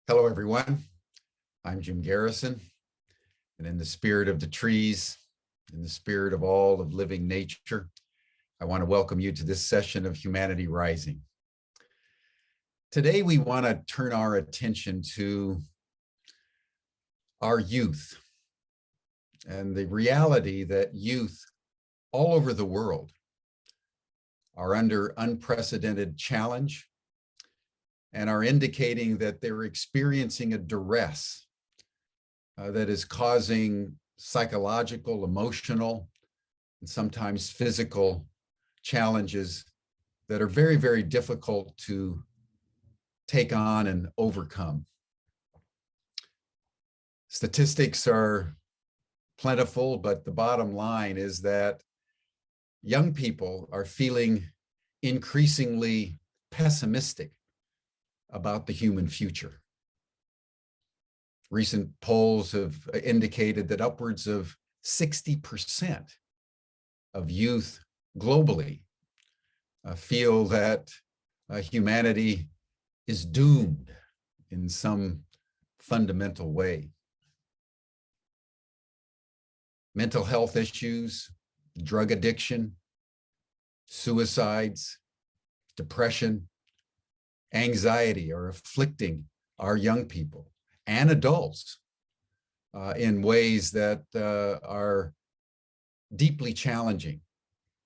Hello, everyone. I'm Jim Garrison, and in the spirit of the trees, in the spirit of all of living nature, I want to welcome you to this session of Humanity Rising. Today, we want to turn our attention to our youth and the reality that youth all over the world are under unprecedented challenge and are indicating that they're experiencing a duress that is causing psychological, emotional, and sometimes physical challenges that are very, very difficult to take on and overcome. Statistics are plentiful, but the bottom line is that young people are feeling increasingly pessimistic about the human future. Recent polls have indicated that upwards of 60% of youth globally feel that humanity is doomed in some fundamental way. Mental health issues, drug addiction, suicides, depression, anxiety are afflicting our young people and adults in ways that are deeply challenging.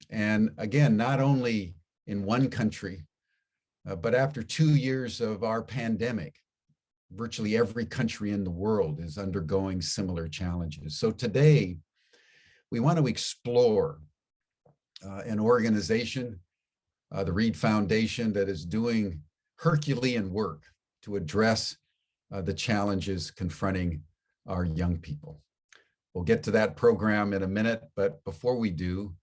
And again, not only in one country, but after 2 years of our pandemic, virtually every country in the world is undergoing similar challenges. So today, we want to explore an organization, the REID Foundation, that is doing Herculean work to address the challenges confronting our young people. We'll get to that program in a minute, but before we do,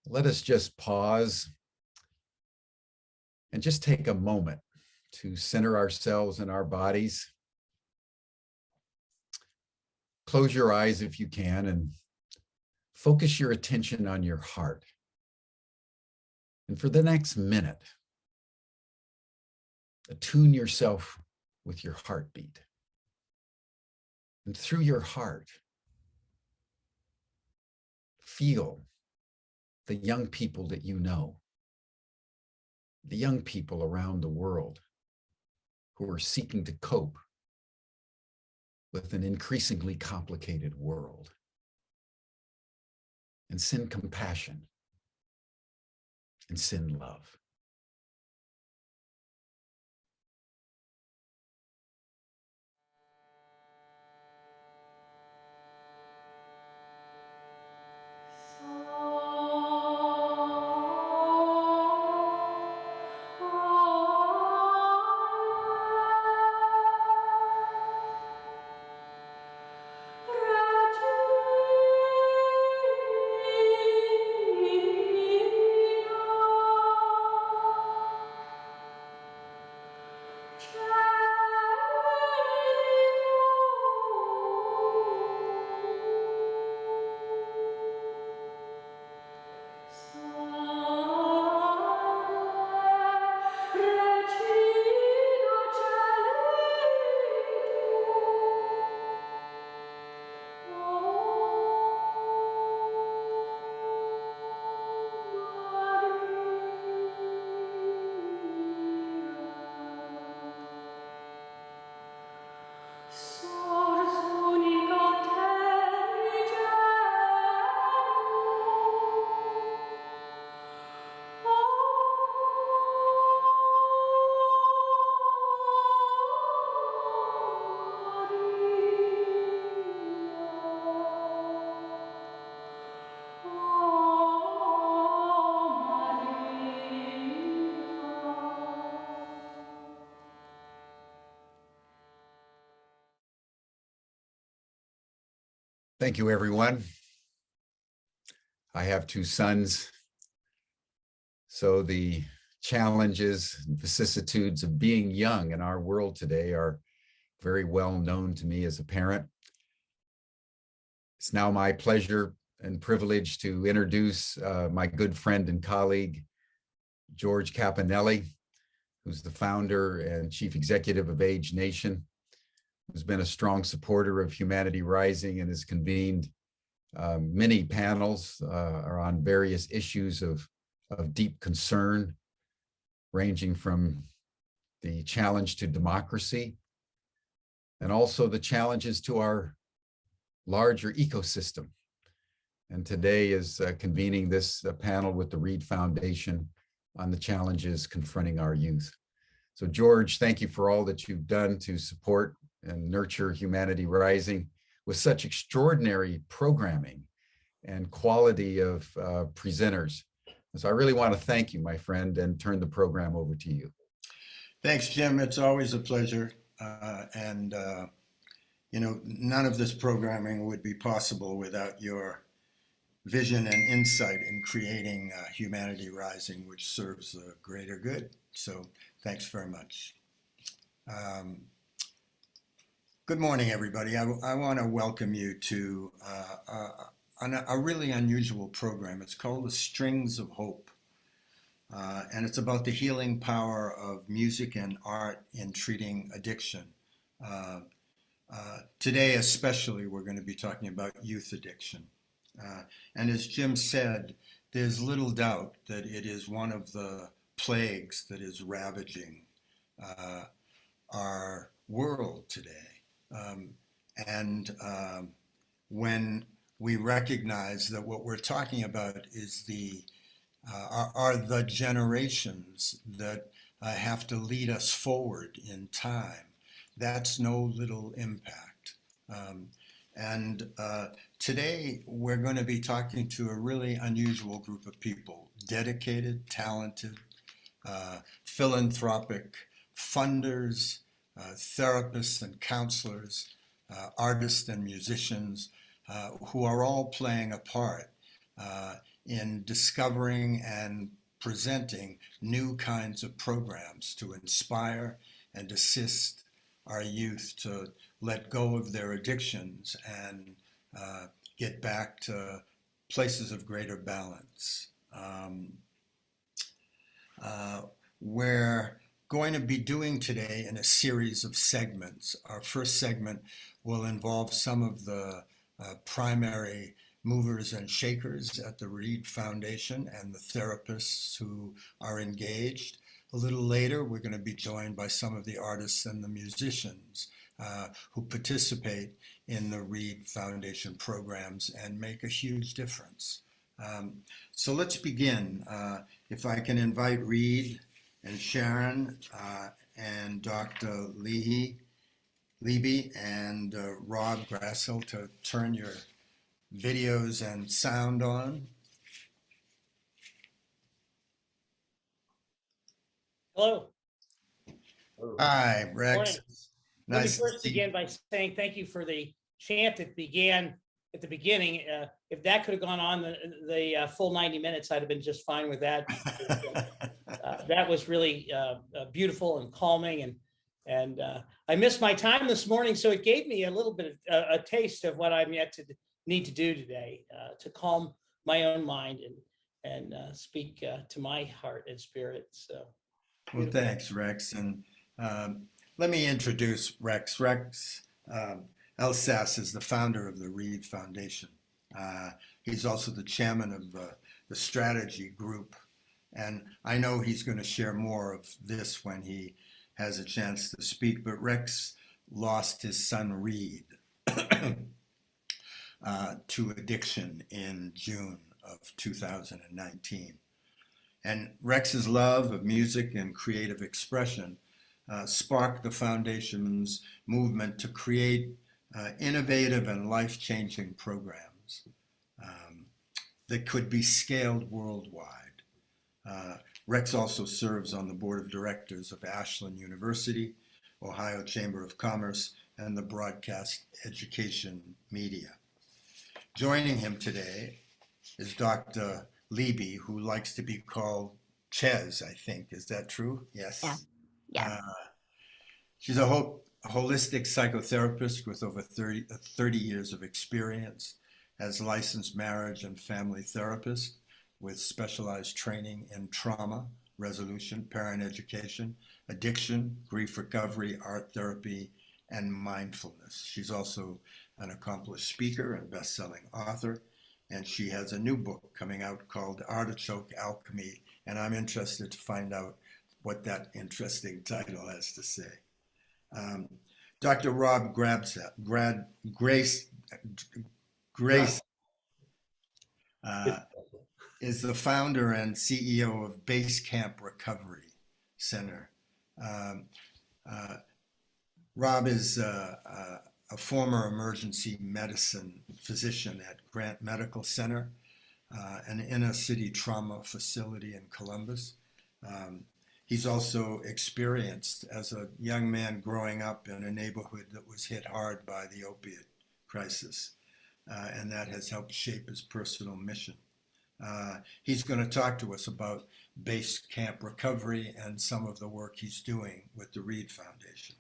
let us just pause and just take a moment to center ourselves in our bodies. Close your eyes if you can and focus your attention on your heart. And for the next minute, attune yourself with your heartbeat. And through your heart, feel the young people that you know, the young people around the world who are seeking to cope with an increasingly complicated world. And send compassion and send love. Thank you, everyone. I have 2 sons, so the challenges and vicissitudes of being young in our world today are very well known to me as a parent. It's now my pleasure and privilege to introduce my good friend and colleague, George Caponelli, who's the founder and chief executive of Age Nation. who's been a strong supporter of Humanity Rising and has convened many panels on various issues of deep concern, ranging from the challenge to democracy and also the challenges to our larger ecosystem. And today is convening this panel with the REID Foundation on the challenges confronting our youth. So George, thank you for all that you've done to support and nurture Humanity Rising with such extraordinary programming and quality of presenters. So I really want to thank you, my friend, and turn the program over to you. Thanks, Jim. It's always a pleasure. You know, none of this programming would be possible without your vision and insight in creating Humanity Rising, which serves the greater good. So thanks very much. Good morning, everybody. I want to welcome you to a really unusual program. It's called The Strings of Hope. And it's about the healing power of music and art in treating addiction. Today, especially, we're going to be talking about youth addiction. And as Jim said, there's little doubt that it is one of the plagues that is ravaging our world today. When we recognize that what we're talking about is are the generations that have to lead us forward in time, that's no little impact. Today we're going to be talking to a really unusual group of people, dedicated, talented, philanthropic funders, therapists and counselors, artists and musicians, who are all playing a part in discovering and presenting new kinds of programs to inspire and assist our youth to let go of their addictions and get back to places of greater balance. We're going to be doing today in a series of segments. Our first segment will involve some of the primary movers and shakers at the REID Foundation and the therapists who are engaged. A little later, we're going to be joined by some of the artists and the musicians who participate in the REID Foundation programs and make a huge difference. So let's begin. If I can invite Reid and Sharon and Dr. Leeby and Rob Graessle to turn your videos and sound on. Hello. Hi, Rex. Let me first begin by saying thank you for the chant that began at the beginning. If that could have gone on the full 90 minutes, I'd have been just fine with that. That was really beautiful and calming, and I missed my time this morning, so it gave me a little bit of a taste of what I'm yet to need to do today to calm my own mind and speak to my heart and spirit. So, well, thanks, Rex. And let me introduce Rex. Rex Elsass is the founder of the REID Foundation. He's also the chairman of the strategy group. And I know he's going to share more of this when he has a chance to speak, but Rex lost his son Reid to addiction in June of 2019. And Rex's love of music and creative expression sparked the foundation's movement to create innovative and life-changing programs that could be scaled worldwide. Rex also serves on the board of directors of Ashland University, Ohio Chamber of Commerce, and the Broadcast Education Media. Joining him today is Dr. Leeby, who likes to be called Ches, I think. Is that true? Yes. Yeah. She's a holistic psychotherapist with over 30 years of experience as licensed marriage and family therapist with specialized training in trauma resolution, parent education, addiction, grief recovery, art therapy, and mindfulness. She's also an accomplished speaker and best-selling author, and she has a new book coming out called Artichoke Alchemy, and I'm interested to find out what that interesting title has to say. Dr. Rob Graessle is the founder and CEO of Base Camp Recovery Center. Rob is a former emergency medicine physician at Grant Medical Center, an inner city trauma facility in Columbus. He's also experienced as a young man growing up in a neighborhood that was hit hard by the opiate crisis, and that has helped shape his personal mission. He's going to talk to us about Base Camp Recovery and some of the work he's doing with the REID Foundation.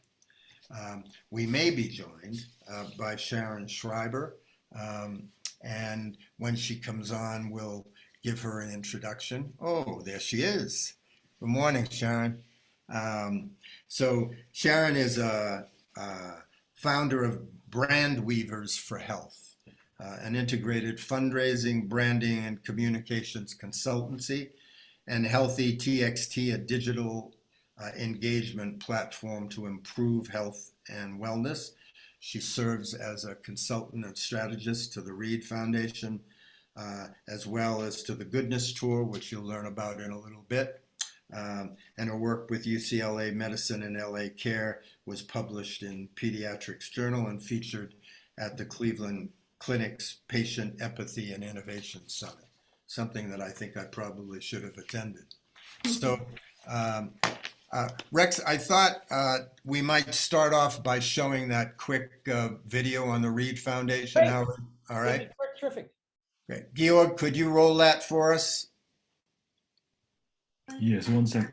We may be joined by Sharon Shrieber, and when she comes on, we'll give her an introduction. Oh, there she is. Good morning, Sharon. So Sharon is a founder of Brand Weavers for Health, an integrated fundraising, branding, and communications consultancy, and Healthy TXT, a digital engagement platform to improve health and wellness. She serves as a consultant and strategist to the REID Foundation, as well as to the Goodness Tour, which you'll learn about in a little bit. And her work with UCLA Medicine and LA Care was published in Pediatrics Journal and featured at the Cleveland Clinic's Patient Empathy and Innovation Summit, something that I think I probably should have attended. So, Rex, I thought we might start off by showing that quick video on the REID Foundation. Great. Howard. All right. Terrific. Great. Georg, could you roll that for us? Yes, 1 second.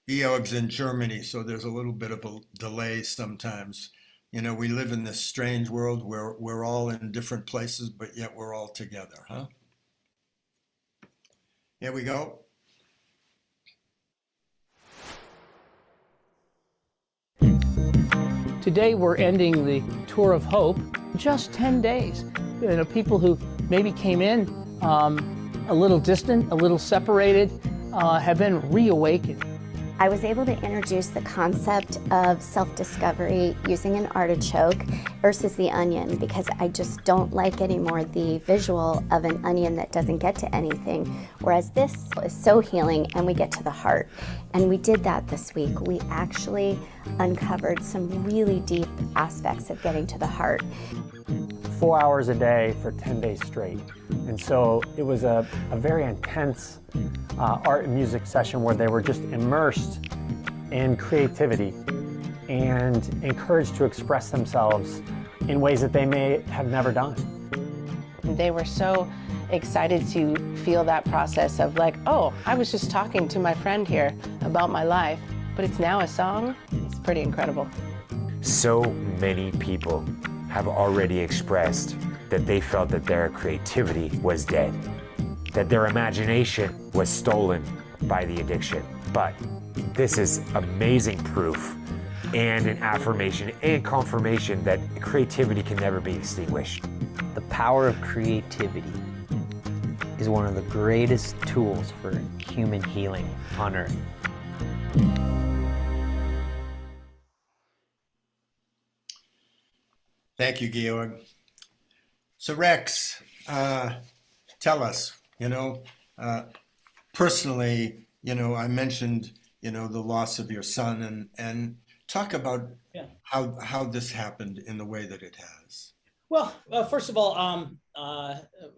Georg's in Germany, so there's a little bit of a delay sometimes. You know, we live in this strange world where we're all in different places, but yet we're all together, huh? Here we go. Today we're ending the Tour of Hope, just 10 days. You know, people who maybe came in a little distant, a little separated, have been reawakened. I was able to introduce the concept of self-discovery using an artichoke versus the onion, because I just don't like anymore the visual of an onion that doesn't get to anything, whereas this is so healing and we get to the heart. And we did that this week. We actually uncovered some really deep aspects of getting to the heart. 4 hours a day for 10 days straight. And so it was a very intense art and music session where they were just immersed in creativity and encouraged to express themselves in ways that they may have never done. They were so excited to feel that process of like, oh, I was just talking to my friend here about my life, but it's now a song. It's pretty incredible. So many people have already expressed that they felt that their creativity was dead, that their imagination was stolen by the addiction. But this is amazing proof and an affirmation and confirmation that creativity can never be extinguished. The power of creativity is one of the greatest tools for human healing on Earth. Thank you, Georg. So Rex, tell us, personally, I mentioned, the loss of your son and talk about how this happened in the way that it has. Well, first of all,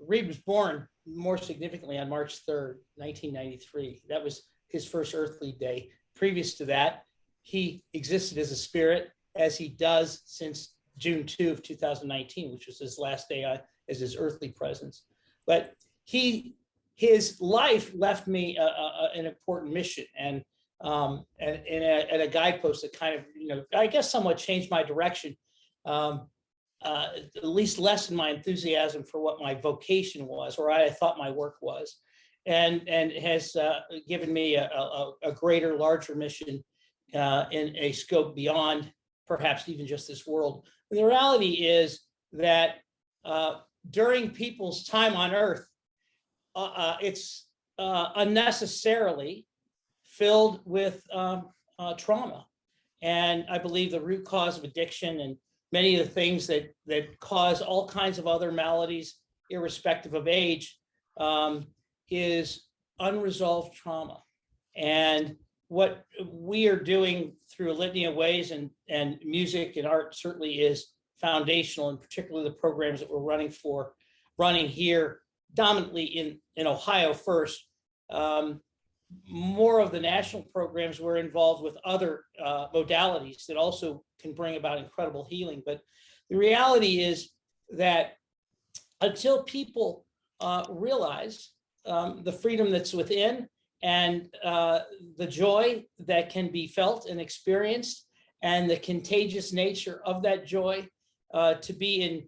Reid was born more significantly on March 3rd, 1993. That was his first earthly day. Previous to that, he existed as a spirit, as he does since June 2 of 2019, which was his last day as his earthly presence. But his life left me an important mission and a guidepost that kind of, I guess somewhat changed my direction, at least lessened my enthusiasm for what my vocation was, or I thought my work was. and has given me a greater, larger mission in a scope beyond perhaps even just this world. And the reality is that during people's time on Earth, it's unnecessarily filled with trauma. And I believe the root cause of addiction and many of the things that cause all kinds of other maladies, irrespective of age, is unresolved trauma. And what we are doing through a litany of ways, and music and art certainly is foundational, and particularly the programs that we're running here dominantly in Ohio first. More of the national programs we're involved with other modalities that also can bring about incredible healing. But the reality is that until people realize the freedom that's within and the joy that can be felt and experienced and the contagious nature of that joy, to be in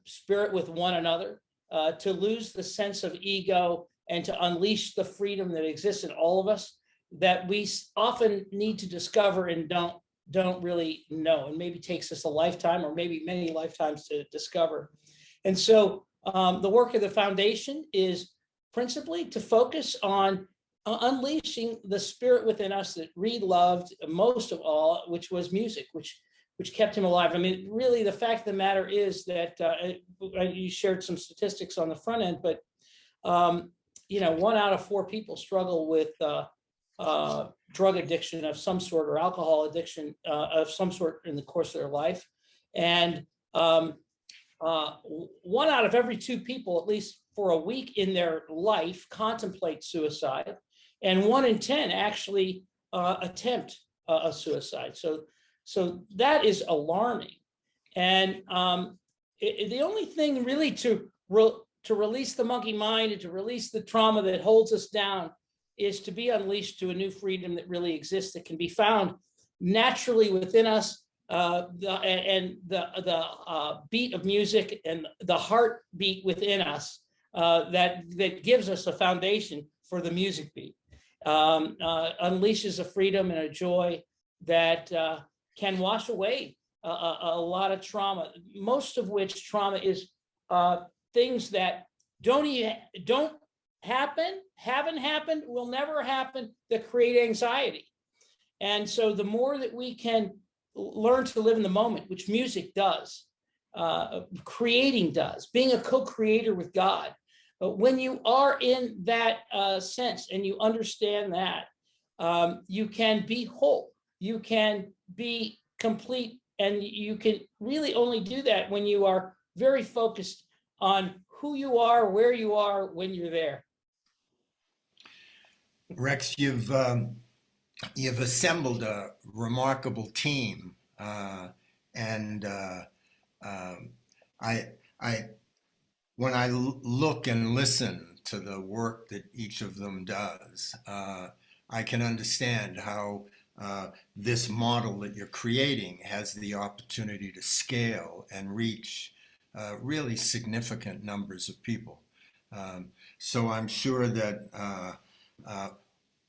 spirit with one another, to lose the sense of ego and to unleash the freedom that exists in all of us, that we often need to discover and don't really know, and maybe takes us a lifetime or maybe many lifetimes to discover. And so the work of the foundation is principally to focus on unleashing the spirit within us that Reid loved most of all, which was music, which kept him alive. I mean, really, the fact of the matter is that you shared some statistics on the front end, but 1 out of 4 people struggle with drug addiction of some sort or alcohol addiction of some sort in the course of their life. And 1 out of every 2 people, at least for a week in their life, contemplate suicide. And 1 in 10 actually attempt a suicide. So that is alarming. And the only thing really to release the monkey mind and to release the trauma that holds us down is to be unleashed to a new freedom that really exists, that can be found naturally within us, and the beat of music and the heartbeat within us that gives us a foundation for the music beat, unleashes a freedom and a joy that can wash away a lot of trauma, most of which trauma is things that don't happen, haven't happened, will never happen, that create anxiety. And so the more that we can learn to live in the moment, which music does, creating does, being a co-creator with God, but when you are in that sense and you understand that, you can be whole, you can be complete, and you can really only do that when you are very focused on who you are, where you are, when you're there. Rex, you've assembled a remarkable team, and when I look and listen to the work that each of them does, I can understand how this model that you're creating has the opportunity to scale and reach really significant numbers of people. So I'm sure that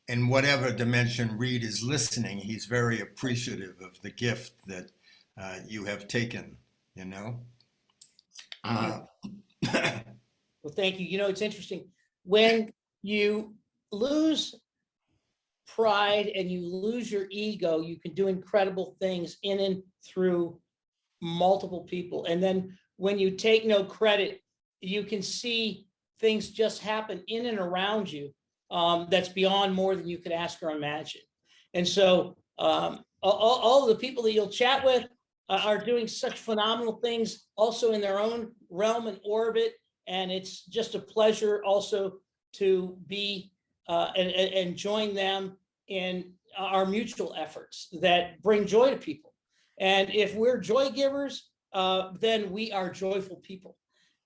in whatever dimension Reid is listening, he's very appreciative of the gift that you have taken, Well, thank you. It's interesting. When you lose pride and you lose your ego, you can do incredible things in and through multiple people. And then when you take no credit, you can see things just happen in and around you that's beyond more than you could ask or imagine. And so all of the people that you'll chat with are doing such phenomenal things also in their own realm and orbit. And it's just a pleasure also to be and join them in our mutual efforts that bring joy to people. And if we're joy givers, then we are joyful people.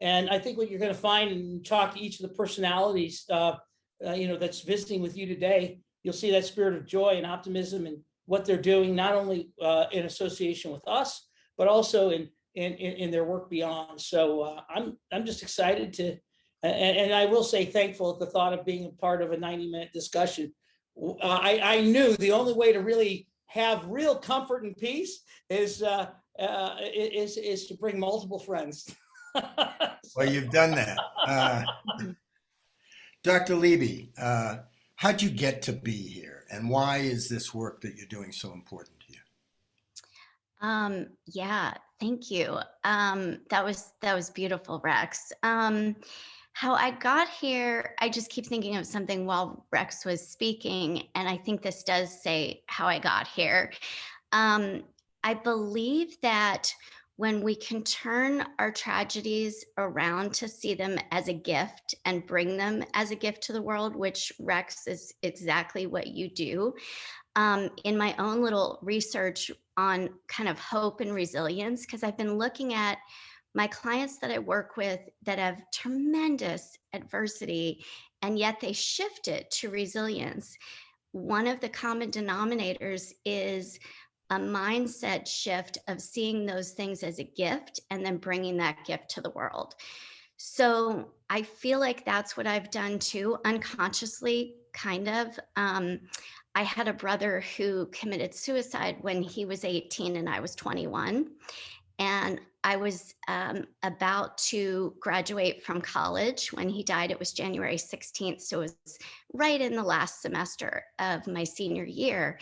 And I think what you're going to find and talk to each of the personalities, that's visiting with you today, you'll see that spirit of joy and optimism and what they're doing, not only in association with us, but also in their work beyond. So I'm just excited to And I will say thankful at the thought of being a part of a 90-minute discussion. I knew the only way to really have real comfort and peace is to bring multiple friends. Well, you've done that. Dr. Leeby, how'd you get to be here, and why is this work that you're doing so important to you? Yeah, thank you. That was beautiful, Rex. How I got here, I just keep thinking of something while Rex was speaking, and I think this does say how I got here. I believe that when we can turn our tragedies around to see them as a gift and bring them as a gift to the world, which Rex is exactly what you do. In my own little research on kind of hope and resilience, because I've been looking at my clients that I work with that have tremendous adversity, and yet they shifted to resilience. One of the common denominators is a mindset shift of seeing those things as a gift and then bringing that gift to the world. So I feel like that's what I've done too, unconsciously, kind of. I had a brother who committed suicide when he was 18 and I was 21. And I was about to graduate from college when he died. It was January 16th. So it was right in the last semester of my senior year.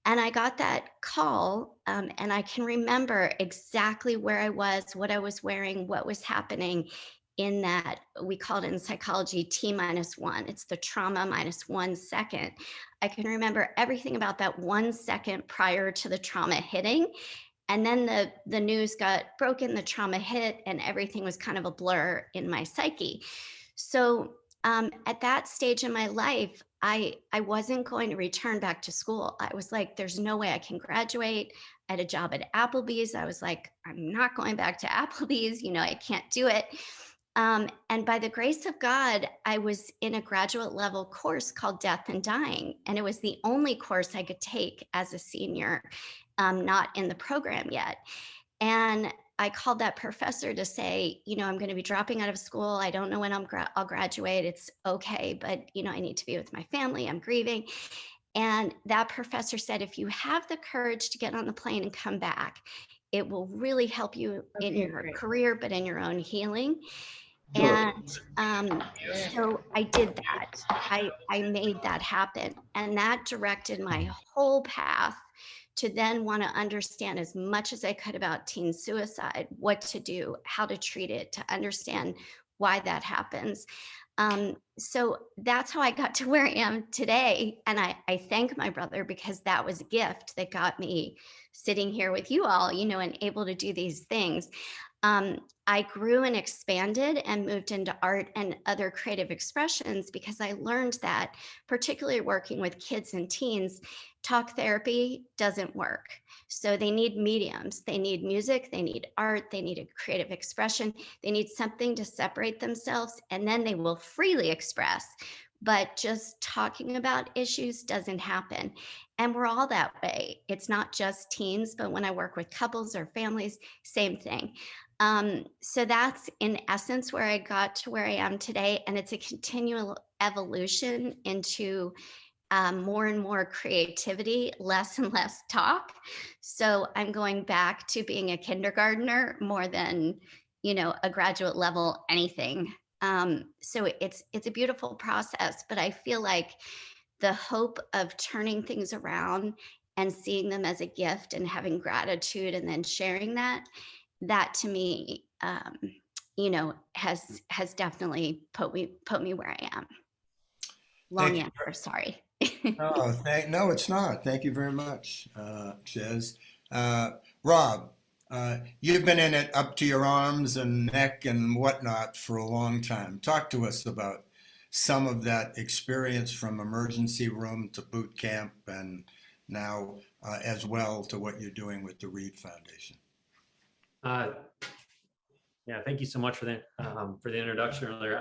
And I got that call, and I can remember exactly where I was, what I was wearing, what was happening in that, we call it in psychology T-1. It's the trauma minus 1 second. I can remember everything about that 1 second prior to the trauma hitting. And then the news got broken, the trauma hit, and everything was kind of a blur in my psyche. So at that stage in my life, I wasn't going to return back to school. I was like, there's no way I can graduate. I had a job at Applebee's. I was like, I'm not going back to Applebee's. You know, I can't do it. And by the grace of God, I was in a graduate level course called Death and Dying. And it was the only course I could take as a senior, not in the program yet. And I called that professor to say, you know, I'm going to be dropping out of school. I don't know when I'll graduate. It's okay, but, you know, I need to be with my family. I'm grieving. And that professor said, if you have the courage to get on the plane and come back, it will really help you in your career, but in your own healing. And so I did that. I made that happen. And that directed my whole path to then want to understand as much as I could about teen suicide, what to do, how to treat it, to understand why that happens. So that's how I got to where I am today. And I thank my brother, because that was a gift that got me sitting here with you all, you know, and able to do these things. I grew and expanded and moved into art and other creative expressions because I learned that, particularly working with kids and teens, talk therapy doesn't work. So they need mediums. They need music, they need art, they need a creative expression, they need something to separate themselves, and then they will freely express. But just talking about issues doesn't happen. And we're all that way. It's not just teens, but when I work with couples or families, same thing. So that's in essence where I got to where I am today. And it's a continual evolution into more and more creativity, less and less talk. So I'm going back to being a kindergartner more than, you know, a graduate level anything. So it's a beautiful process, but I feel like the hope of turning things around and seeing them as a gift and having gratitude and then sharing that to me, you know, has definitely put me where I am. Long answer, sorry. No, it's not. Thank you very much, Shiz. Rob, you've been in it up to your arms and neck and whatnot for a long time. Talk to us about some of that experience from emergency room to boot camp, and now as well to what you're doing with the REID Foundation. Yeah, thank you so much for the introduction earlier.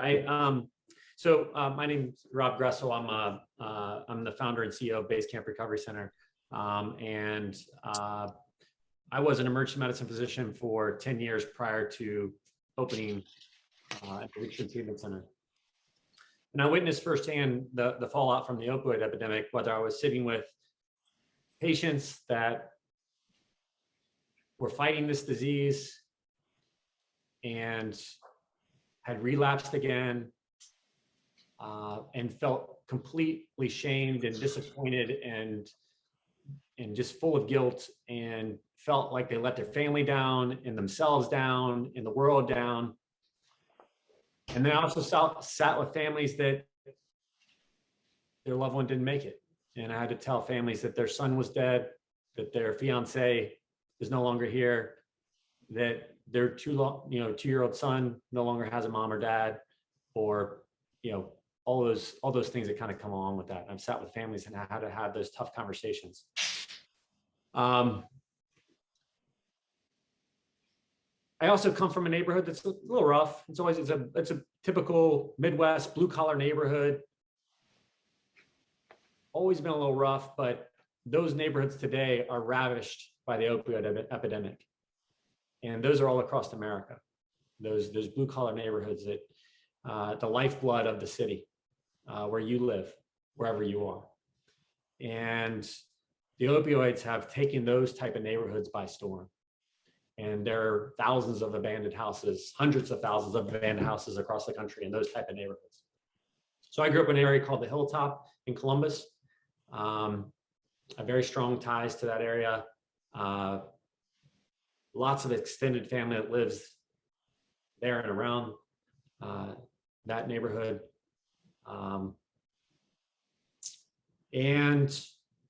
My name's Rob Graessle. I'm the founder and CEO of Basecamp Recovery Center, and I was an emergency medicine physician for 10 years prior to opening an addiction treatment center. And I witnessed firsthand the fallout from the opioid epidemic, whether I was sitting with patients that were fighting this disease and had relapsed again, and felt completely shamed and disappointed and just full of guilt, and felt like they let their family down and themselves down and the world down. And then I also sat with families that their loved one didn't make it. And I had to tell families that their son was dead, that their fiance is no longer here, that their 2-year-old son no longer has a mom or dad, or, all those things that kind of come along with that. I've sat with families and I had to have those tough conversations. I also come from a neighborhood that's a little rough. It's a typical Midwest blue collar neighborhood. Always been a little rough, but those neighborhoods today are ravished by the opioid epidemic. And those are all across America. Those blue collar neighborhoods that the lifeblood of the city, where you live, wherever you are. And the opioids have taken those type of neighborhoods by storm. And there are thousands of abandoned houses, hundreds of thousands of abandoned houses across the country in those type of neighborhoods. So I grew up in an area called the Hilltop in Columbus. A very strong ties to that area. Lots of extended family that lives there and around that neighborhood. And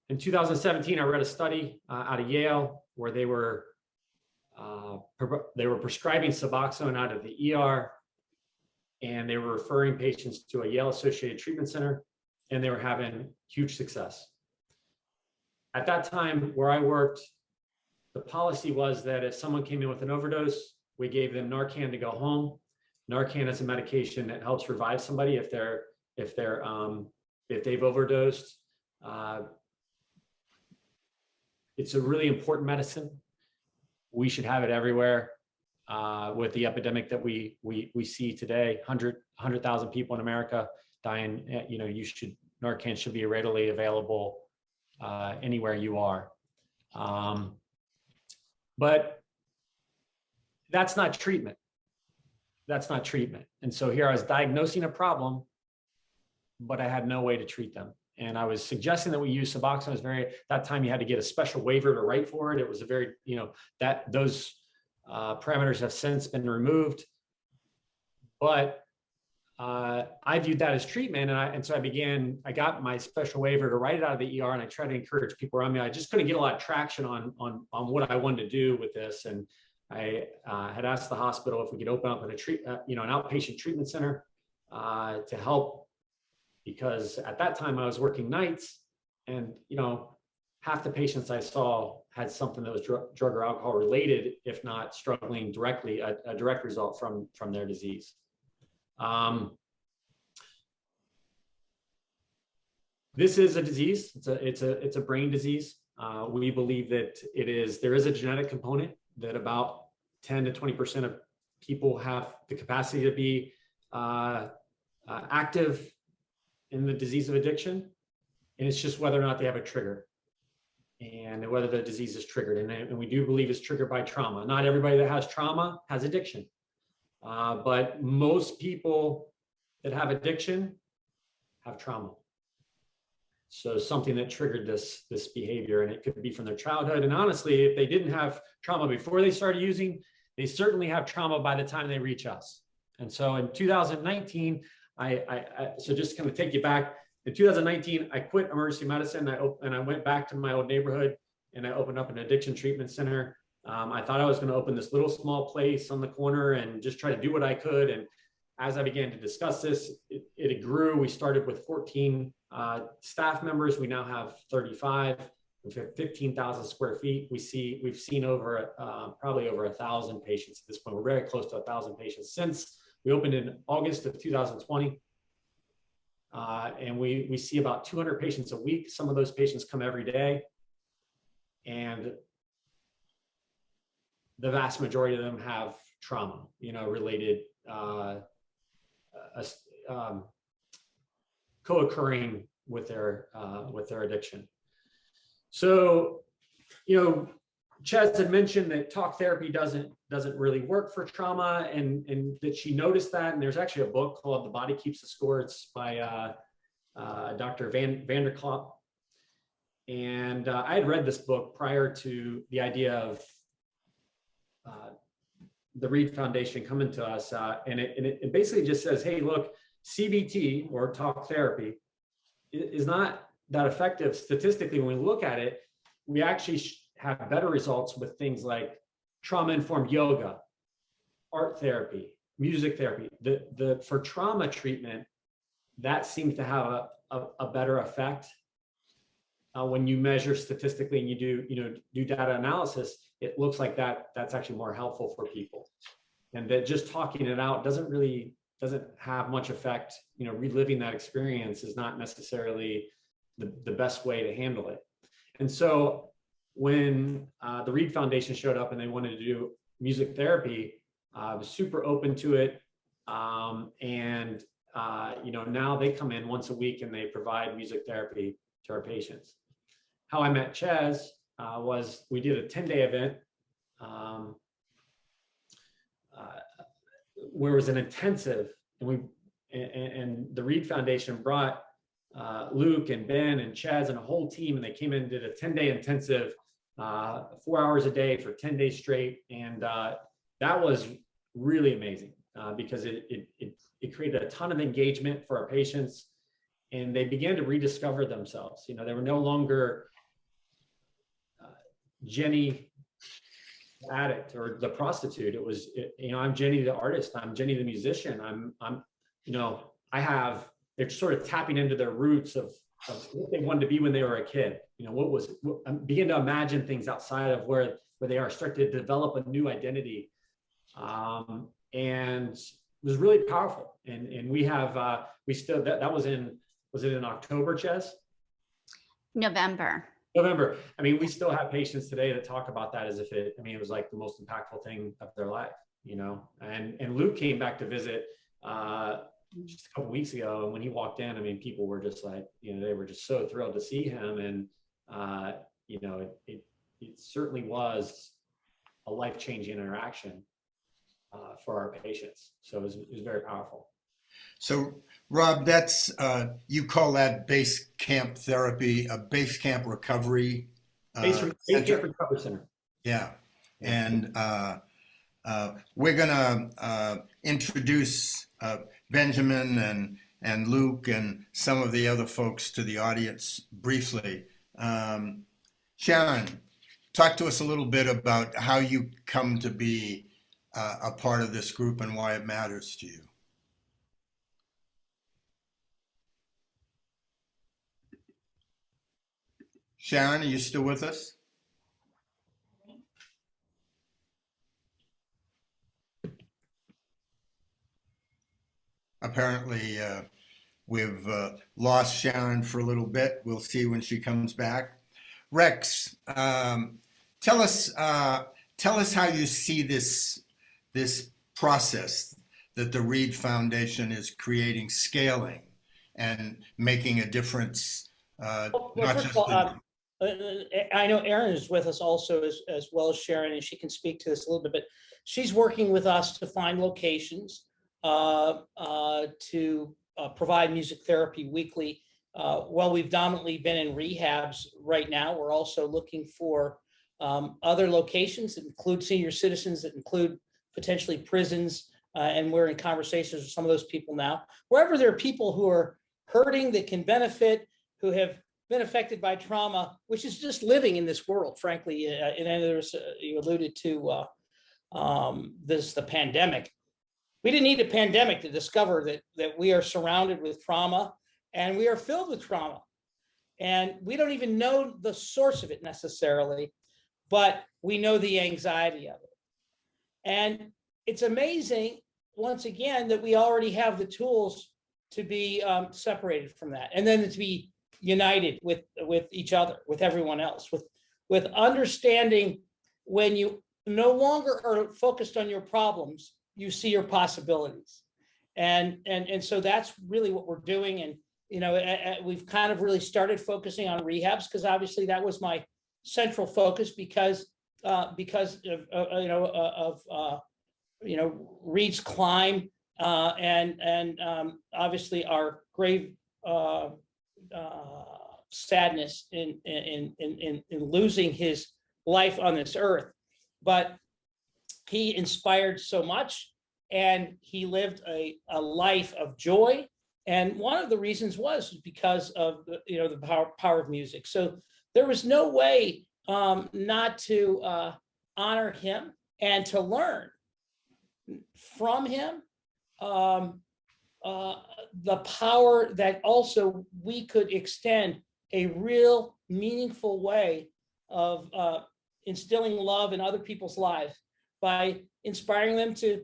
in 2017, I read a study out of Yale where they were prescribing Suboxone out of the ER, and they were referring patients to a Yale-associated treatment center, and they were having huge success. At that time, where I worked, the policy was that if someone came in with an overdose, we gave them Narcan to go home. Narcan is a medication that helps revive somebody if they've overdosed. It's a really important medicine. We should have it everywhere. With the epidemic that we see today, 100,000 people in America dying. Narcan should be readily available anywhere you are. But that's not treatment. That's not treatment. And so here I was diagnosing a problem, but I had no way to treat them. And I was suggesting that we use Suboxone. That time you had to get a special waiver to write for it. It was a very, those parameters have since been removed. But I viewed that as treatment. And so I got my special waiver to write it out of the ER, and I tried to encourage people around me. I just couldn't get a lot of traction on what I wanted to do with this. And I had asked the hospital if we could open up an outpatient treatment center to help, because at that time I was working nights, and half the patients I saw had something that was drug or alcohol related, if not struggling directly, a direct result from their disease. This is a disease. It's a brain disease. We believe that there is a genetic component, that about 10 to 20% of people have the capacity to be active in the disease of addiction. And it's just whether or not they have a trigger, and whether the disease is triggered. And we do believe it's triggered by trauma. Not everybody that has trauma has addiction. But most people that have addiction have trauma. So something that triggered this behavior, and it could be from their childhood. And honestly, if they didn't have trauma before they started using, they certainly have trauma by the time they reach us. And so in 2019, so just kind of take you back. In 2019, I quit emergency medicine, and I went back to my old neighborhood, and I opened up an addiction treatment center. I thought I was going to open this little small place on the corner and just try to do what I could. And as I began to discuss this, it grew. We started with 14 staff members. We now have 35. We've got 15,000 square feet. We've seen probably over 1,000 patients at this point. We're very close to 1,000 patients since we opened in August of 2020. And we see about 200 patients a week. Some of those patients come every day. And the vast majority of them have trauma, related co-occurring with their addiction. So, Ches had mentioned that talk therapy doesn't really work for trauma, and that she noticed that. And there's actually a book called The Body Keeps the Score. It's by Dr. Vanderklop. And I had read this book prior to the idea of the REID Foundation coming to us. And it basically just says, hey, look, CBT, or talk therapy, is not that effective statistically. When we look at it, we actually have better results with things like trauma-informed yoga, art therapy, music therapy. For trauma treatment, that seems to have a better effect. When you measure statistically and you do data analysis, it looks like that's actually more helpful for people. And that just talking it out doesn't have much effect. Reliving that experience is not necessarily the best way to handle it. And so when the REID Foundation showed up and they wanted to do music therapy, I was super open to it. And now they come in once a week and they provide music therapy to our patients. How I met Ches was we did a 10-day event where it was an intensive, and the REID Foundation brought Luc and Ben and Ches and a whole team, and they came in and did a 10-day intensive, 4 hours a day for 10 days straight. And that was really amazing because it created a ton of engagement for our patients, and they began to rediscover themselves. They were no longer Jenny the addict or the prostitute. It was, I'm Jenny the artist. I'm Jenny the musician. They're sort of tapping into their roots of what they wanted to be when they were a kid. Begin to imagine things outside of where they are, start to develop a new identity. And it was really powerful. And we have, was it in October, Ches? November. We still have patients today that talk about that as if it was like the most impactful thing of their life, and Luc came back to visit just a couple weeks ago. And when he walked in, people were just like, they were just so thrilled to see him. And, it certainly was a life-changing interaction for our patients. So it was very powerful. So, Rob, that's you call that base camp therapy, a base camp recovery base camp recovery center. Yeah, and we're gonna introduce Benjamin and Luc and some of the other folks to the audience briefly. Sharon, talk to us a little bit about how you come to be a part of this group and why it matters to you. Sharon, are you still with us? Apparently, we've lost Sharon for a little bit. We'll see when she comes back. Rex, tell us how you see this process that the REID Foundation is creating, scaling, and making a difference. I know Erin is with us also as well as Sharon, and she can speak to this a little bit, but she's working with us to find locations to provide music therapy weekly. While we've dominantly been in rehabs right now, we're also looking for other locations that include senior citizens, that include potentially prisons, and we're in conversations with some of those people now. Wherever there are people who are hurting that can benefit, who have been affected by trauma, which is just living in this world, frankly. And there's, you alluded to the pandemic. We didn't need a pandemic to discover that we are surrounded with trauma and we are filled with trauma. And we don't even know the source of it necessarily, but we know the anxiety of it. And it's amazing, once again, that we already have the tools to be separated from that, and then to be united with each other, with everyone else, with understanding when you no longer are focused on your problems, you see your possibilities. And so that's really what we're doing. we've kind of really started focusing on rehabs because obviously that was my central focus because of Reid's climb and obviously our grave sadness in losing his life on this earth. But he inspired so much, and he lived a life of joy. And one of the reasons was because of the power of music. So there was no way not to honor him and to learn from him the power that also we could extend a real meaningful way of instilling love in other people's lives by inspiring them to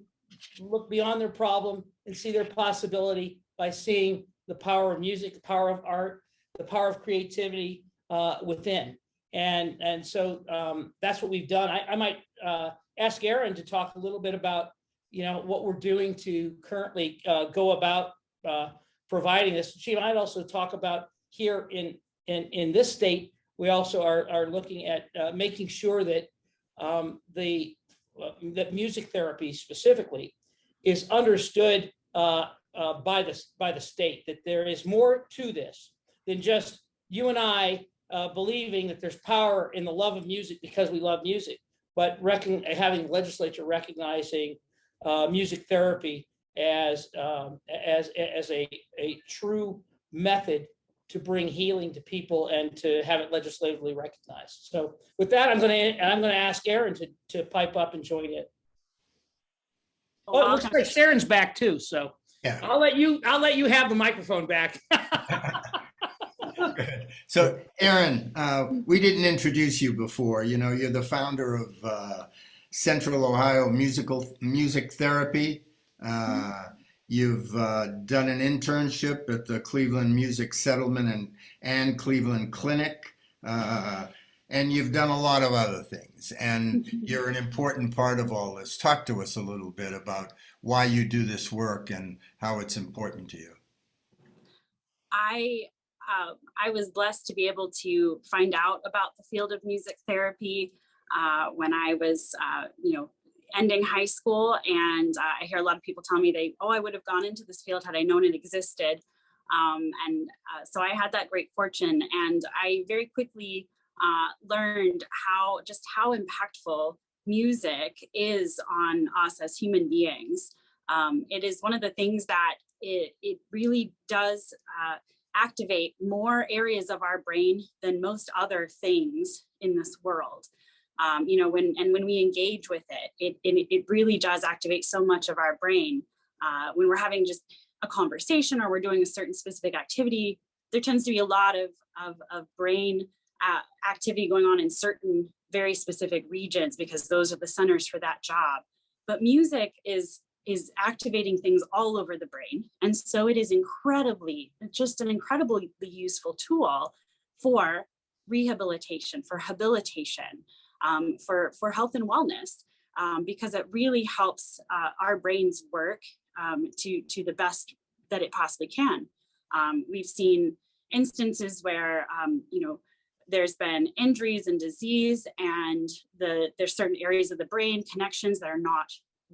look beyond their problem and see their possibility by seeing the power of music, the power of art, the power of creativity within. And so that's what we've done. I might ask Erin to talk a little bit about what we're doing to currently go about providing this. She might also talk about here in this state, we also are looking at making sure that that music therapy specifically is understood by the state, that there is more to this than just you and I believing that there's power in the love of music because we love music, but having the legislature recognizing music therapy as a true method to bring healing to people and to have it legislatively recognized. So with that, I'm going to ask Erin to pipe up and join in. Oh, it looks like Sharon's back too. So yeah, I'll let you have the microphone back. Good. So Erin, we didn't introduce you before. You're the founder of Central Ohio Music Therapy. You've done an internship at the Cleveland Music Settlement and Cleveland Clinic, and you've done a lot of other things. And you're an important part of all this. Talk to us a little bit about why you do this work and how it's important to you. I was blessed to be able to find out about the field of music therapy when I was, ending high school, and I hear a lot of people tell me I would have gone into this field had I known it existed. So I had that great fortune, and I very quickly learned how impactful music is on us as human beings. It is one of the things that it really does activate more areas of our brain than most other things in this world. When we engage with it really does activate so much of our brain. When we're having just a conversation or we're doing a certain specific activity, there tends to be a lot of brain activity going on in certain very specific regions because those are the centers for that job. But music is activating things all over the brain. And so it is an incredibly useful tool for rehabilitation, for habilitation, for health and wellness, because it really helps our brains work to the best that it possibly can. We've seen instances where, there's been injuries and disease, and there's certain areas of the brain connections that are not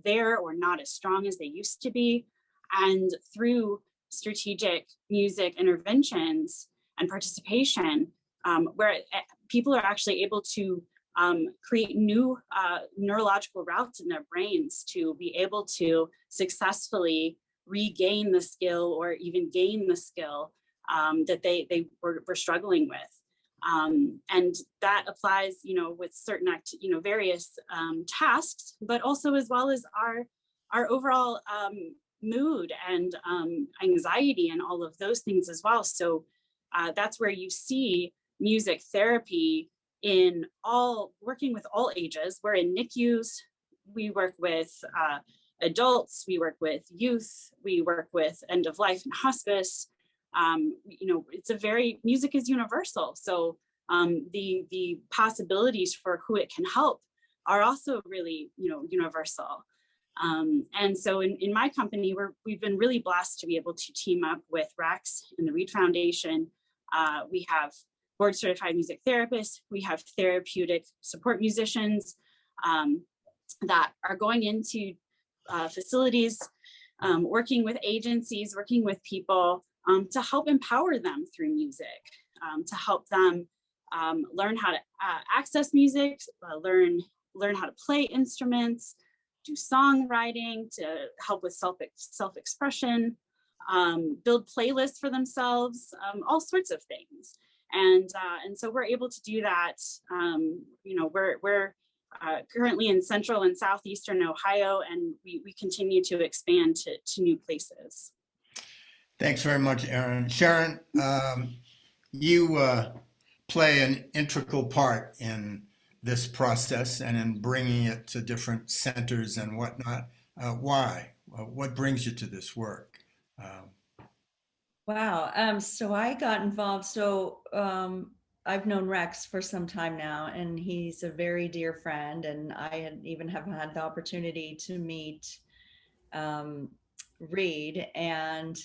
there or not as strong as they used to be. And through strategic music interventions and participation, where people are actually able to create new neurological routes in their brains to be able to successfully regain the skill or even gain the skill that they were struggling with. And that applies, with certain various tasks, but also as well as our overall mood and anxiety and all of those things as well. So that's where you see music therapy working with all ages. We're in NICUs, we work with adults, we work with youth, we work with end of life and hospice. Music is universal. So the possibilities for who it can help are also really, universal. And so in my company, we've been really blessed to be able to team up with Rex and the REID Foundation. We have board certified music therapists. We have therapeutic support musicians that are going into facilities, working with agencies, working with people to help empower them through music, to help them learn how to access music, learn how to play instruments, do songwriting, to help with self-expression, build playlists for themselves, all sorts of things. And so we're able to do that. We're currently in central and southeastern Ohio, and we continue to expand to new places. Thanks very much, Erin. Sharon, you play an integral part in this process and in bringing it to different centers and whatnot. Why? What brings you to this work? Wow. So I got involved. I've known Rex for some time now, and he's a very dear friend. And I have had the opportunity to meet Reid. And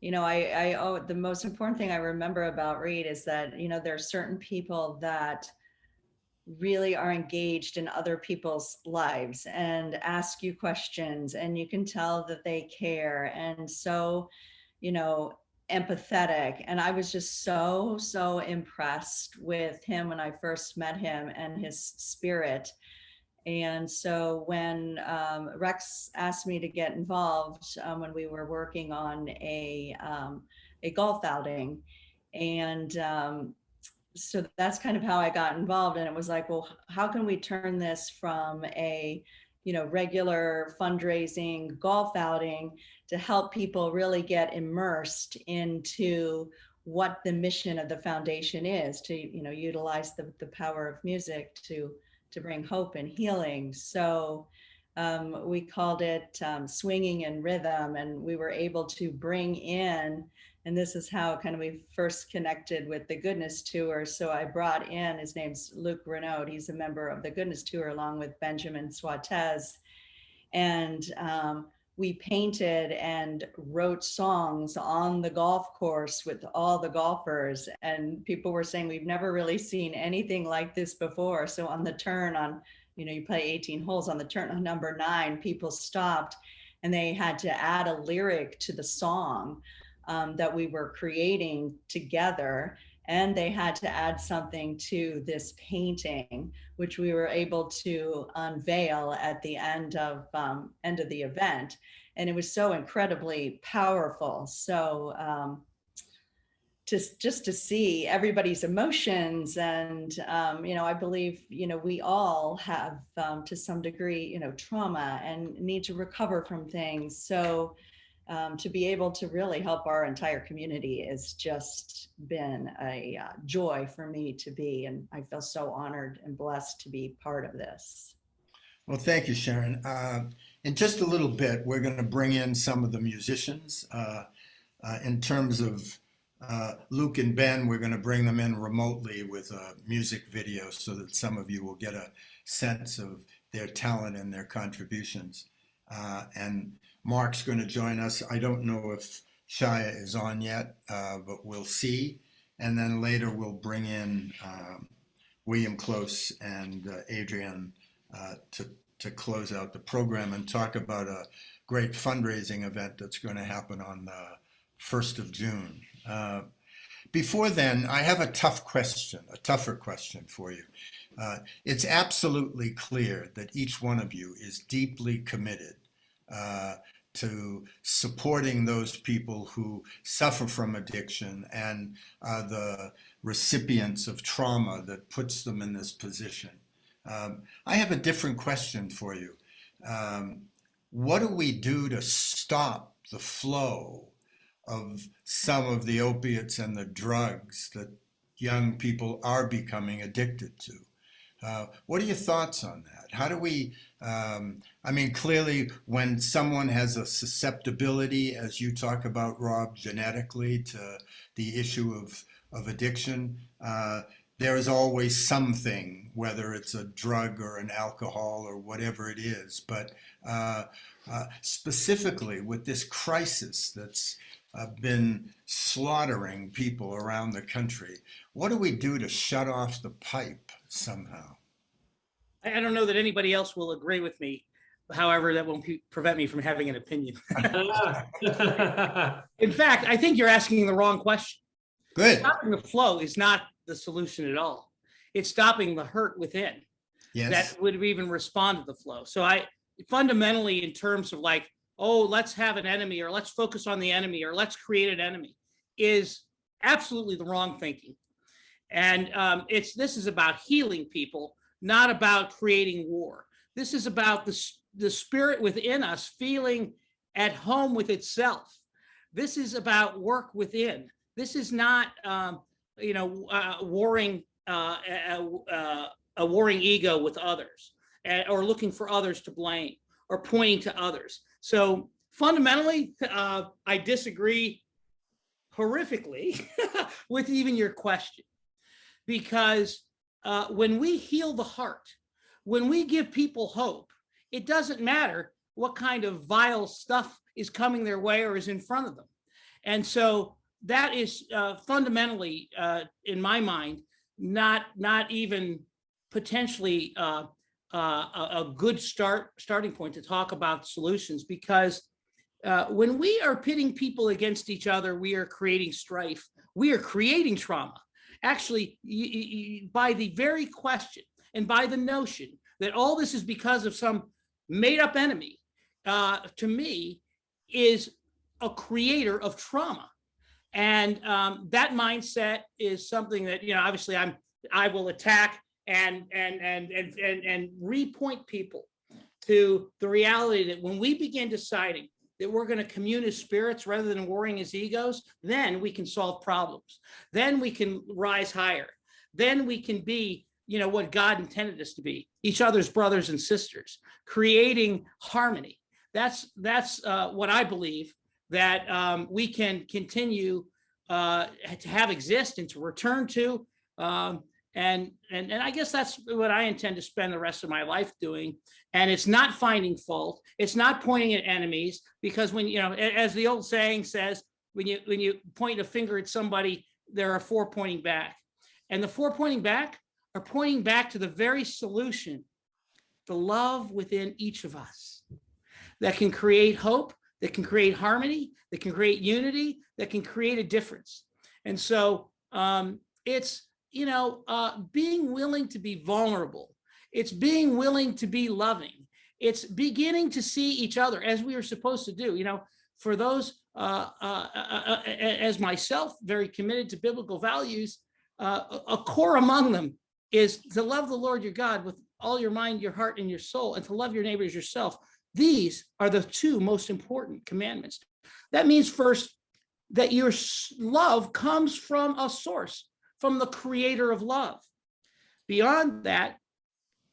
the most important thing I remember about Reid is that there are certain people that really are engaged in other people's lives and ask you questions, and you can tell that they care, and so empathetic. And I was just so impressed with him when I first met him and his spirit. And so when Rex asked me to get involved when we were working on a golf outing, and so that's kind of how I got involved. And it was like, well, how can we turn this from a regular fundraising golf outing to help people really get immersed into what the mission of the foundation is, to utilize the power of music to bring hope and healing. So we called it Swinging in Rhythm, and we were able to bring in, and this is how kind of we first connected with the Goodness Tour. So I brought in, his name's Luc Reynaud, he's a member of the Goodness Tour, along with Benjamin Swatez. And we painted and wrote songs on the golf course with all the golfers. And people were saying, we've never really seen anything like this before. So on the turn on, you play 18 holes, on the turn on number 9, people stopped and they had to add a lyric to the song that we were creating together. And they had to add something to this painting, which we were able to unveil at the end of the event. And it was so incredibly powerful. So just to see everybody's emotions, and I believe we all have to some degree trauma and need to recover from things. So to be able to really help our entire community has just been a joy for me to be, and I feel so honored and blessed to be part of this. Well, thank you, Sharon. In just a little bit, we're going to bring in some of the musicians. In terms of Luc and Ben, we're going to bring them in remotely with a music video so that some of you will get a sense of their talent and their contributions. And Mark's going to join us. I don't know if Shiah is on yet, but we'll see. And then later we'll bring in William Close and Adrian to close out the program and talk about a great fundraising event that's going to happen on the 1st of June. Before then, I have a tougher question for you. It's absolutely clear that each one of you is deeply committed to supporting those people who suffer from addiction and are the recipients of trauma that puts them in this position. I have a different question for you. What do we do to stop the flow of some of the opiates and the drugs that young people are becoming addicted to? What are your thoughts on that? How do we, clearly when someone has a susceptibility, as you talk about, Rob, genetically to the issue of addiction, there is always something, whether it's a drug or an alcohol or whatever it is. But specifically with this crisis that's been slaughtering people around the country, what do we do to shut off the pipe somehow? I don't know that anybody else will agree with me. However, that won't prevent me from having an opinion. In fact, I think you're asking the wrong question. Good. Stopping the flow is not the solution at all. It's stopping the hurt within that would even respond to the flow. So I fundamentally, in terms of like, oh, let's have an enemy, or let's focus on the enemy, or let's create an enemy, is absolutely the wrong thinking. And this is about healing people, not about creating war. This is about the spirit within us feeling at home with itself. This is about work within. This is not, warring a warring ego with others, or looking for others to blame, or pointing to others. So fundamentally, I disagree horrifically with even your question, because when we heal the heart, when we give people hope, it doesn't matter what kind of vile stuff is coming their way or is in front of them. And so that is fundamentally, in my mind, not even potentially a good starting point to talk about solutions, because when we are pitting people against each other, we are creating strife. We are creating trauma. Actually, by the very question and by the notion that all this is because of some made-up enemy, to me, is a creator of trauma. And that mindset is something that, obviously I will attack and repoint people to the reality that when we begin deciding that we're going to commune as spirits rather than warring as egos, then we can solve problems. Then we can rise higher. Then we can be, what God intended us to be, each other's brothers and sisters, creating harmony. That's what I believe, that we can continue to have exist and to return to. And I guess that's what I intend to spend the rest of my life doing. And it's not finding fault. It's not pointing at enemies, because when, as the old saying says, when you point a finger at somebody, there are 4 pointing back. And the 4 pointing back are pointing back to the very solution, the love within each of us, that can create hope, that can create harmony, that can create unity, that can create a difference. And so it's, being willing to be vulnerable. It's being willing to be loving. It's beginning to see each other as we are supposed to do. For those, as myself, very committed to biblical values, a core among them is to love the Lord your God with all your mind, your heart, and your soul, and to love your neighbor as yourself. These are the 2 most important commandments. That means first that your love comes from a source, from the creator of love. Beyond that,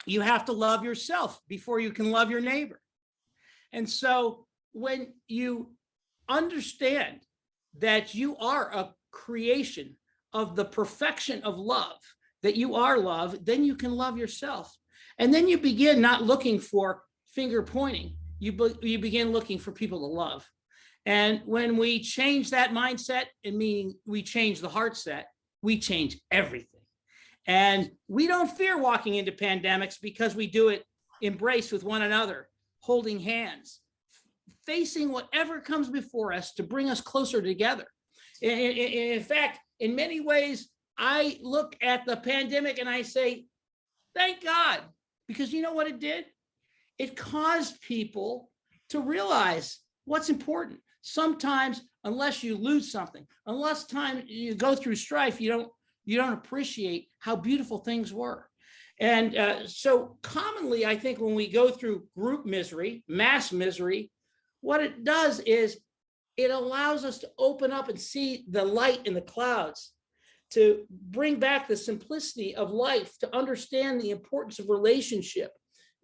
you have to love yourself before you can love your neighbor. And so when you understand that you are a creation of the perfection of love, that you are love, then you can love yourself. And then you begin not looking for finger pointing. You begin looking for people to love. And when we change that mindset, and meaning we change the heart set, we change everything. And we don't fear walking into pandemics, because we do it embraced with one another, holding hands, facing whatever comes before us to bring us closer together. In fact, in many ways, I look at the pandemic and I say, thank God, because you know what it did? It caused people to realize what's important. Sometimes, unless you lose something, unless you go through strife, you don't appreciate how beautiful things were. And so commonly, I think when we go through group misery, mass misery, what it does is it allows us to open up and see the light in the clouds, to bring back the simplicity of life, to understand the importance of relationship,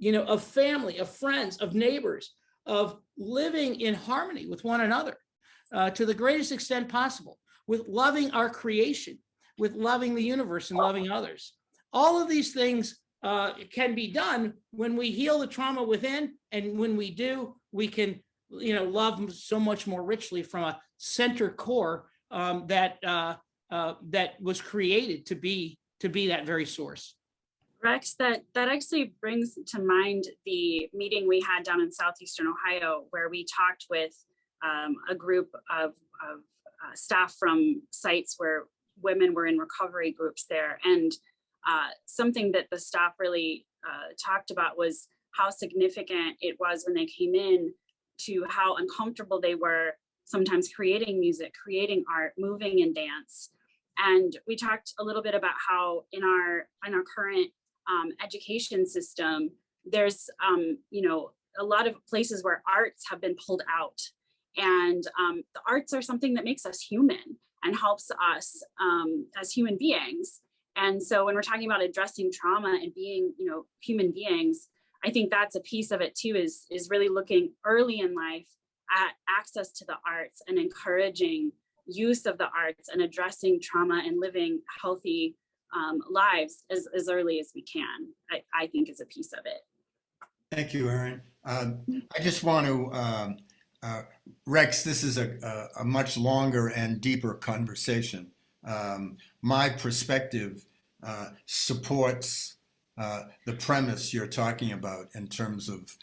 of family, of friends, of neighbors, of living in harmony with one another to the greatest extent possible, with loving our creation, with loving the universe and loving others. All of these things can be done when we heal the trauma within, and when we do, we can, love so much more richly from a center core that was created to be that very source. Rex, that actually brings to mind the meeting we had down in southeastern Ohio, where we talked with a group of staff from sites where women were in recovery groups there. And something that the staff really talked about was how significant it was when they came in to how uncomfortable they were sometimes creating music, creating art, moving in dance. And we talked a little bit about how in our current education system, there's a lot of places where arts have been pulled out. And the arts are something that makes us human and helps us as human beings. And so when we're talking about addressing trauma and being, human beings, I think that's a piece of it too, is really looking early in life at access to the arts and encouraging use of the arts and addressing trauma and living healthy lives as early as we can, I think is a piece of it. Thank you, Erin. I just want to, Rex, this is a much longer and deeper conversation. My perspective supports the premise you're talking about in terms of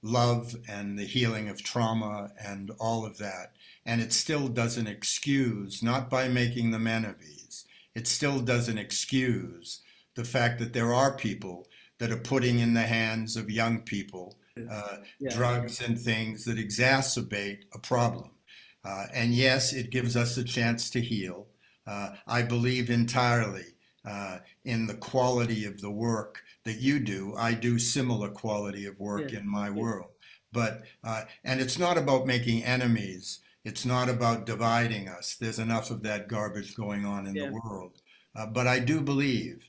love and the healing of trauma and all of that. And it still doesn't excuse, not by making them enemies, it still doesn't excuse the fact that there are people that are putting in the hands of young people drugs and things that exacerbate a problem. And yes, it gives us a chance to heal. I believe entirely in the quality of the work that you do. I do similar quality of work in my world. But, and it's not about making enemies. It's not about dividing us. There's enough of that garbage going on in the world. But I do believe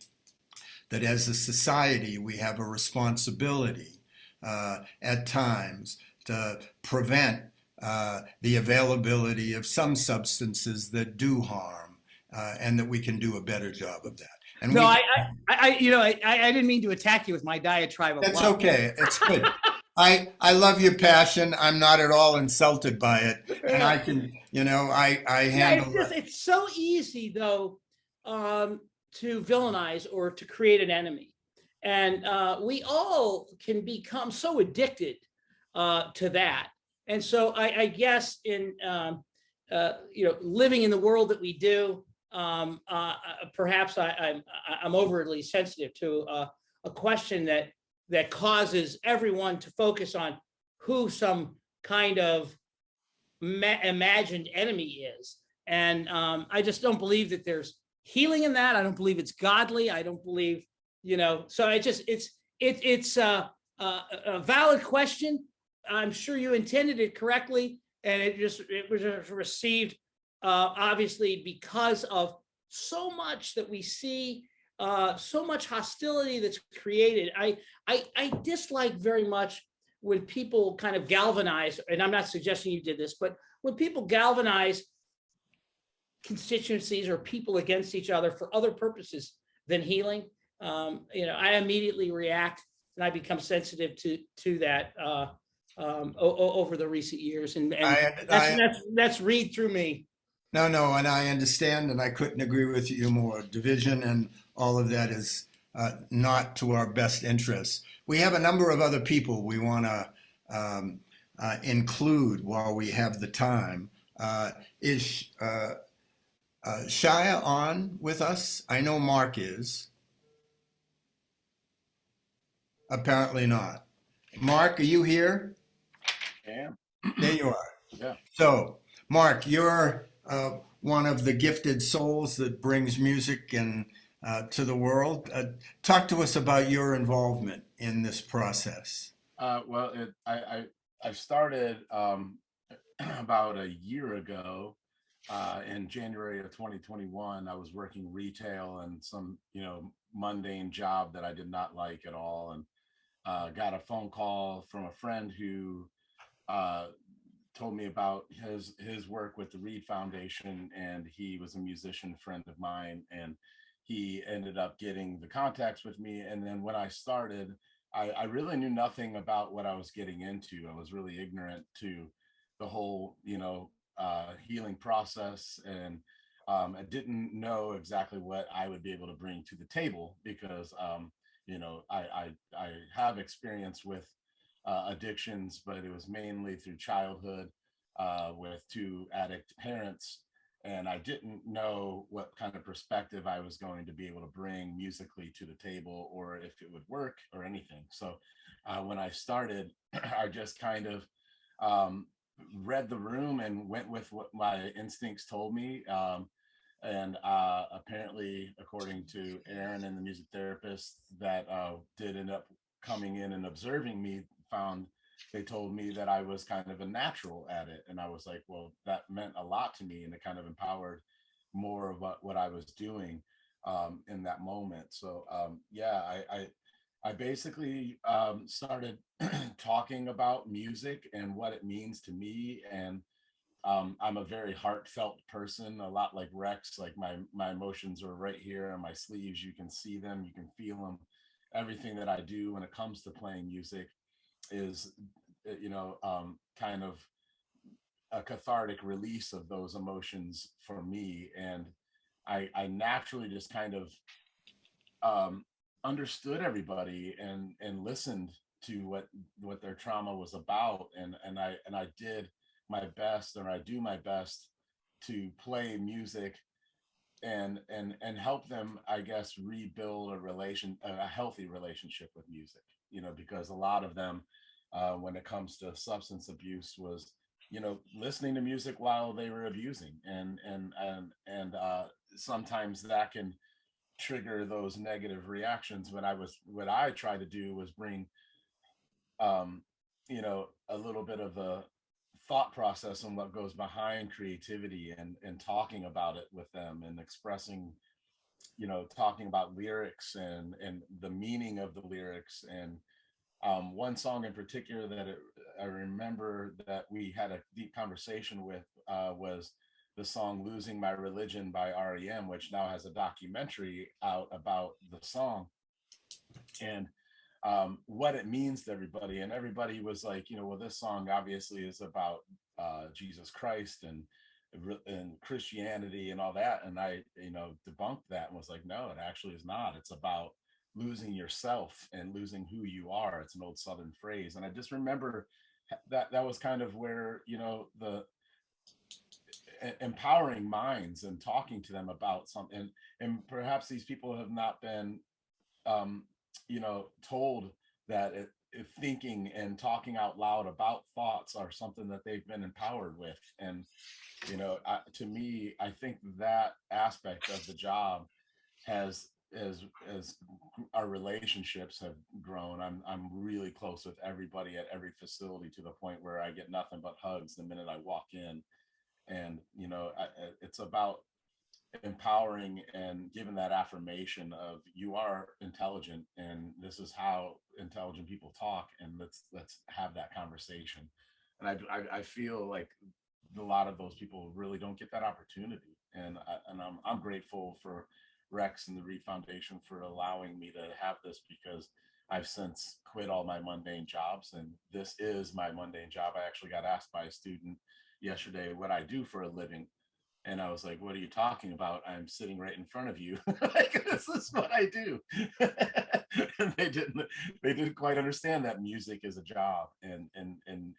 that as a society, we have a responsibility at times to prevent the availability of some substances that do harm, and that we can do a better job of that. And no, I didn't mean to attack you with my diatribe of that's love. okay. It's good. I love your passion. I'm not at all insulted by it, and I can, I handle it. It's so easy though to villainize or to create an enemy, and we all can become so addicted to that. And so I guess in living in the world that we do, perhaps I'm overly sensitive to a question that causes everyone to focus on who some kind of imagined enemy is. And I just don't believe that there's healing in that. I don't believe it's godly. I don't believe, so it's a valid question. I'm sure you intended it correctly, and it was just received obviously because of so much that we see, so much hostility that's created. I dislike very much when people kind of galvanize, and I'm not suggesting you did this, but when people galvanize constituencies or people against each other for other purposes than healing, I immediately react, and I become sensitive to that over the recent years, and that's read through me. No, and I understand, and I couldn't agree with you more. Division and all of that is not to our best interests. We have a number of other people we want to include while we have the time. Is Shiah on with us? I know Mark is. Apparently not. Mark, are you here? I am. There you are. Yeah. So, Mark, you're one of the gifted souls that brings music and to the world. Talk to us about your involvement in this process. Well, I started about a year ago. In January of 2021, I was working retail and some, mundane job that I did not like at all, and got a phone call from a friend who told me about his work with the REID Foundation, and he was a musician friend of mine, and he ended up getting the contacts with me. And then when I started, I really knew nothing about what I was getting into. I was really ignorant to the whole, healing process, and I didn't know exactly what I would be able to bring to the table because, I have experience with addictions, but it was mainly through childhood with two addict parents. And I didn't know what kind of perspective I was going to be able to bring musically to the table, or if it would work or anything. So when I started, I just kind of read the room and went with what my instincts told me. And apparently, according to Erin and the music therapist that did end up coming in and observing me, they told me that I was kind of a natural at it. And I was like, well, that meant a lot to me, and it kind of empowered more of what I was doing in that moment. So I basically started talking about music and what it means to me. And I'm a very heartfelt person, a lot like Rex. Like my emotions are right here on my sleeves. You can see them, you can feel them. Everything that I do when it comes to playing music is kind of a cathartic release of those emotions for me. And I naturally just kind of understood everybody and listened to what their trauma was about, and I did my best, or I do my best to play music and help them, I guess, rebuild a healthy relationship with music, because a lot of them when it comes to substance abuse was, listening to music while they were abusing, and sometimes that can trigger those negative reactions. What I tried to do was bring a little bit of the thought process on what goes behind creativity, and talking about it with them, and expressing, talking about lyrics and the meaning of the lyrics. And one song in particular that I remember that we had a deep conversation with was the song "Losing My Religion" by REM, which now has a documentary out about the song and what it means to everybody. And everybody was like, well, this song obviously is about Jesus Christ and Christianity and all that. And I, debunked that and was like, no, it actually is not. It's about losing yourself and losing who you are. It's an old Southern phrase. And I just remember that was kind of where, the empowering minds and talking to them about something. And perhaps these people have not been, told that thinking and talking out loud about thoughts are something that they've been empowered with. And, to me, I think that aspect of the job has, as our relationships have grown, I'm really close with everybody at every facility, to the point where I get nothing but hugs the minute I walk in. And it's about empowering and giving that affirmation of, you are intelligent, and this is how intelligent people talk, and let's have that conversation. And I feel like a lot of those people really don't get that opportunity, and I'm grateful for Rex and the REID Foundation for allowing me to have this, because I've since quit all my mundane jobs, and this is my mundane job. I actually got asked by a student yesterday what I do for a living, and I was like, what are you talking about? I'm sitting right in front of you. Like, this is what I do. And they didn't quite understand that music is a job, and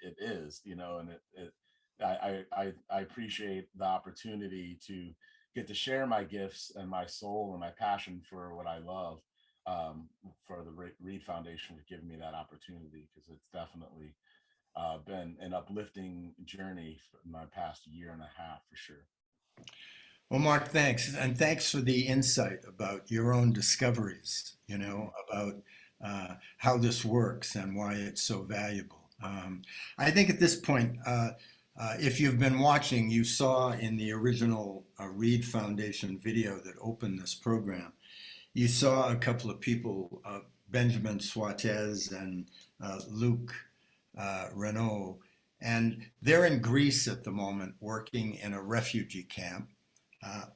it is, and I appreciate the opportunity to get to share my gifts and my soul and my passion for what I love, for the REID Foundation for giving me that opportunity, because it's definitely been an uplifting journey in my past year and a half, for sure. Well, Mark, thanks. And thanks for the insight about your own discoveries, about how this works and why it's so valuable. I think at this point, if you've been watching, you saw in the original REID Foundation video that opened this program, you saw a couple of people, Benjamin Swatez and Luc Reynaud, And they're in Greece at the moment, working in a refugee camp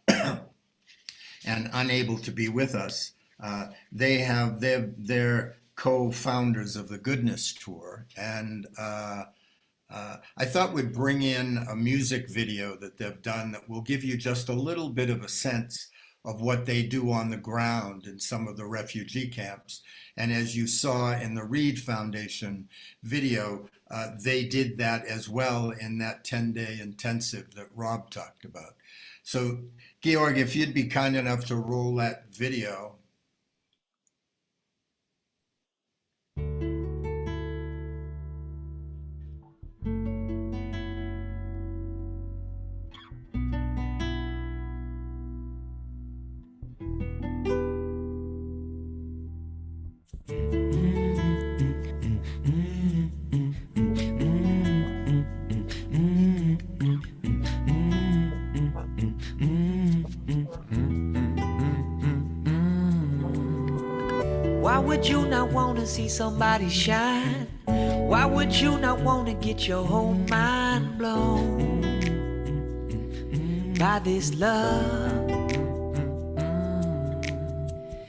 and unable to be with us. They're co-founders of the Goodness Tour. And I thought we'd bring in a music video that they've done that will give you just a little bit of a sense of what they do on the ground in some of the refugee camps. And as you saw in the REID Foundation video, they did that as well in that 10-day intensive that Rob talked about. So Georg, if you'd be kind enough to roll that video. Why would you not want to see somebody shine? Why would you not want to get your whole mind blown by this love?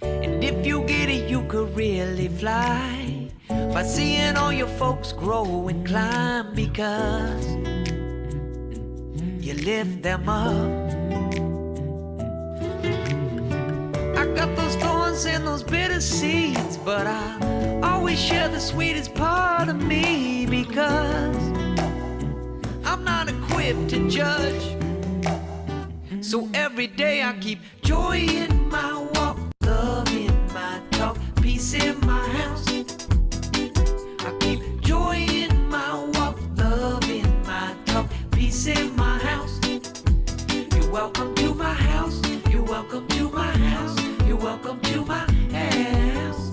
And if you get it, you could really fly by seeing all your folks grow and climb, because you lift them up. I got those thorns and those bitter seeds, but I always share the sweetest part of me, because I'm not equipped to judge. So every day I keep joy in my walk, love in my talk, peace in my house. I keep joy in my walk, love in my talk, peace in my house. You're welcome to my house. You're welcome to my house. You're welcome to my house.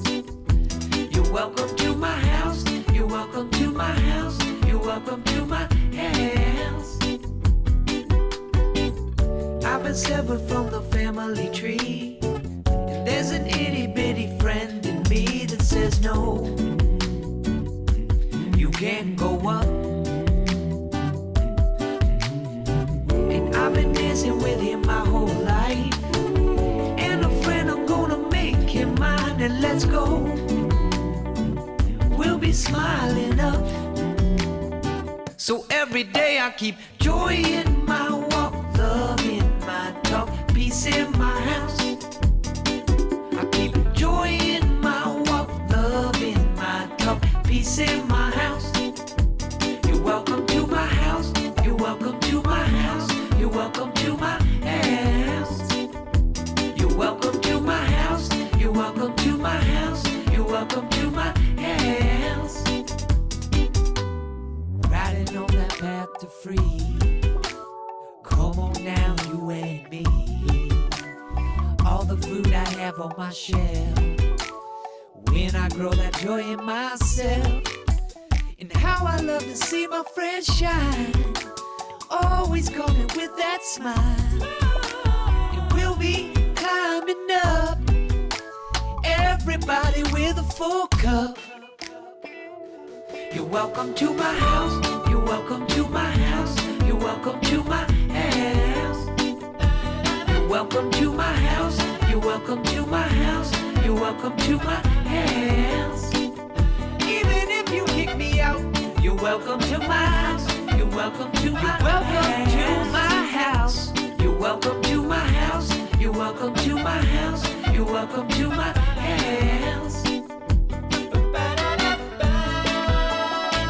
You're welcome to my house. You're welcome to my house. You're welcome to my house. I've been severed from the family tree, and there's an itty bitty friend in me that says no, you can't go up. And I've been dancing with him my whole life, and a friend, I'm gonna make him mine, and let's go. We'll be smiling up. So every day I keep joy in my walk, love in my talk, peace in my house. I keep joy in my walk, love in my talk, peace in my house. You're welcome to my house. You're welcome to my house. You're welcome to my house. You're welcome to my house. You're welcome to my house. You're welcome to my house. Riding on that path to free. Come on now, you and me. All the food I have on my shelf. When I grow that joy in myself. And how I love to see my friends shine. Always coming with that smile. And we'll be climbing up. Everybody with a full cup. You're welcome to my house. You're welcome to my house. You're welcome to my house. You're welcome to my house. You're welcome to my house. You're welcome to my house. Even if you kick me out, you're welcome to my house. You're welcome to my house. You're welcome to my house. You're welcome to my house. You're welcome to my house. Welcome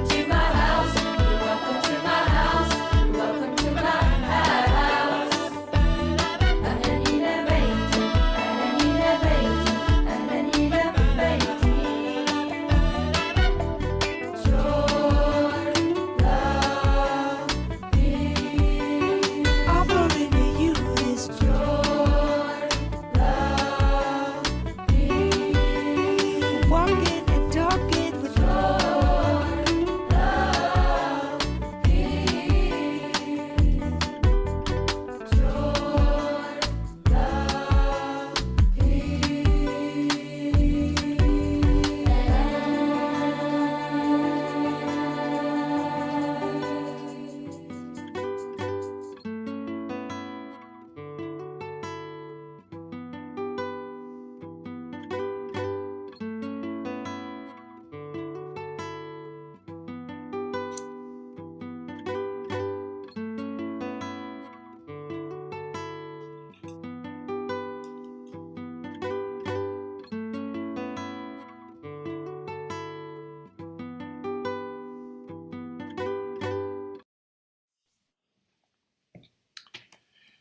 to my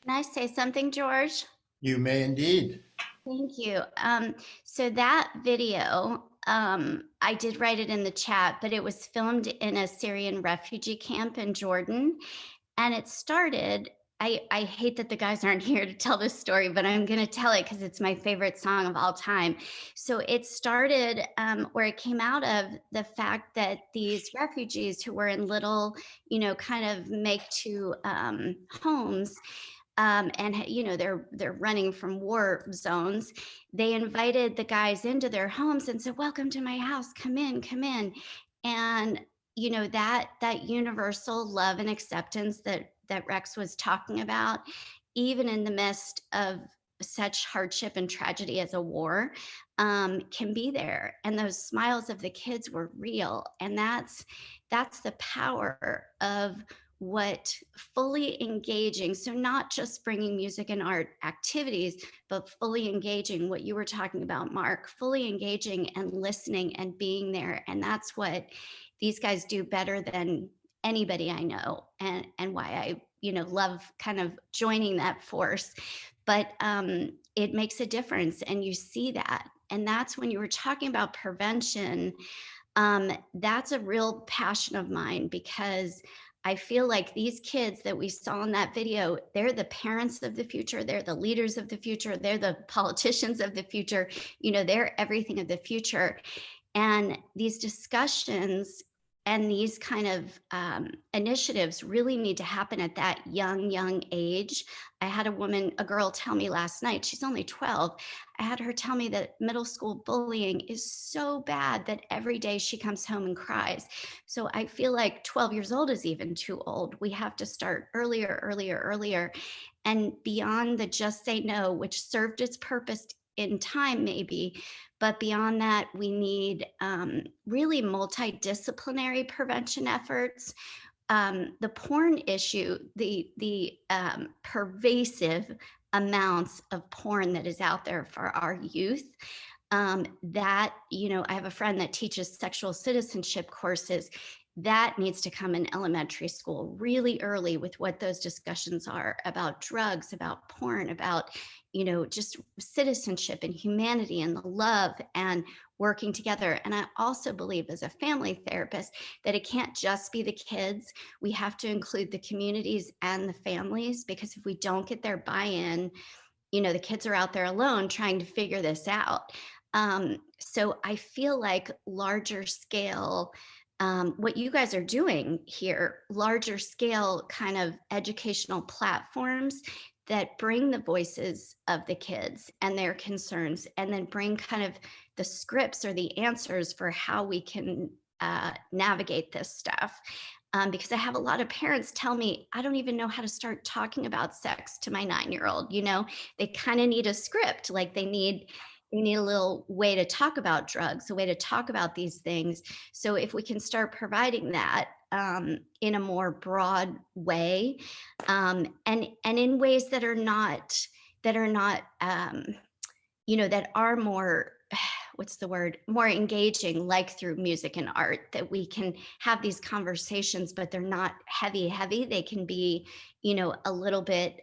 Can I say something, George? You may indeed. Thank you. So that video, I did write it in the chat, but it was filmed in a Syrian refugee camp in Jordan. And it started, I hate that the guys aren't here to tell this story, but I'm going to tell it because it's my favorite song of all time. So it started where it came out of the fact that these refugees who were in little, kind of make-to homes, and they're running from war zones. They invited the guys into their homes and said, "Welcome to my house. Come in, come in." And that universal love and acceptance that Rex was talking about, even in the midst of such hardship and tragedy as a war, can be there. And those smiles of the kids were real. And that's the power of what fully engaging, so not just bringing music and art activities, but fully engaging, what you were talking about, Mark, fully engaging and listening and being there. And that's what these guys do better than anybody I know, and why I love kind of joining that force. But it makes a difference, and you see that. And that's when you were talking about prevention. That's a real passion of mine, because I feel like these kids that we saw in that video, they're the parents of the future. They're the leaders of the future. They're the politicians of the future. They're everything of the future. And these discussions and these kind of initiatives really need to happen at that young age. I had a girl tell me last night, she's only 12. I had her tell me that middle school bullying is so bad that every day she comes home and cries. So I feel like 12 years old is even too old. We have to start earlier. And beyond the just say no, which served its purpose in time maybe, but beyond that, we need really multidisciplinary prevention efforts. The porn issue, the pervasive amounts of porn that is out there for our youth, that, I have a friend that teaches sexual citizenship courses. That needs to come in elementary school really early, with what those discussions are about drugs, about porn, about just citizenship and humanity and the love and working together. And I also believe, as a family therapist, that it can't just be the kids. We have to include the communities and the families, because if we don't get their buy-in, the kids are out there alone trying to figure this out. So I feel like larger scale, what you guys are doing here, larger scale kind of educational platforms that bring the voices of the kids and their concerns, and then bring kind of the scripts or the answers for how we can navigate this stuff. Because I have a lot of parents tell me, I don't even know how to start talking about sex to my 9-year-old. They kind of need a script, like they need a little way to talk about drugs, a way to talk about these things. So if we can start providing that in a more broad way, and in ways that are not, that are more, what's the word, more engaging, like through music and art, that we can have these conversations, but they're not heavy. They can be, a little bit,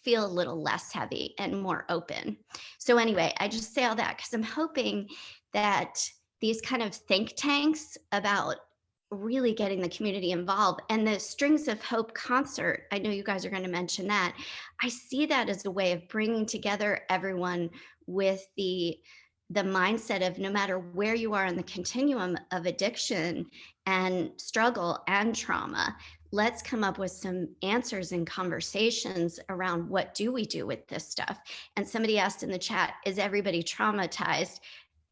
feel a little less heavy and more open. So anyway, I just say all that because I'm hoping that these kind of think tanks about really getting the community involved, and the Strings of Hope concert, I know you guys are going to mention that. I see that as a way of bringing together everyone with the mindset of, no matter where you are on the continuum of addiction and struggle and trauma, let's come up with some answers and conversations around what do we do with this stuff. And somebody asked in the chat, is everybody traumatized?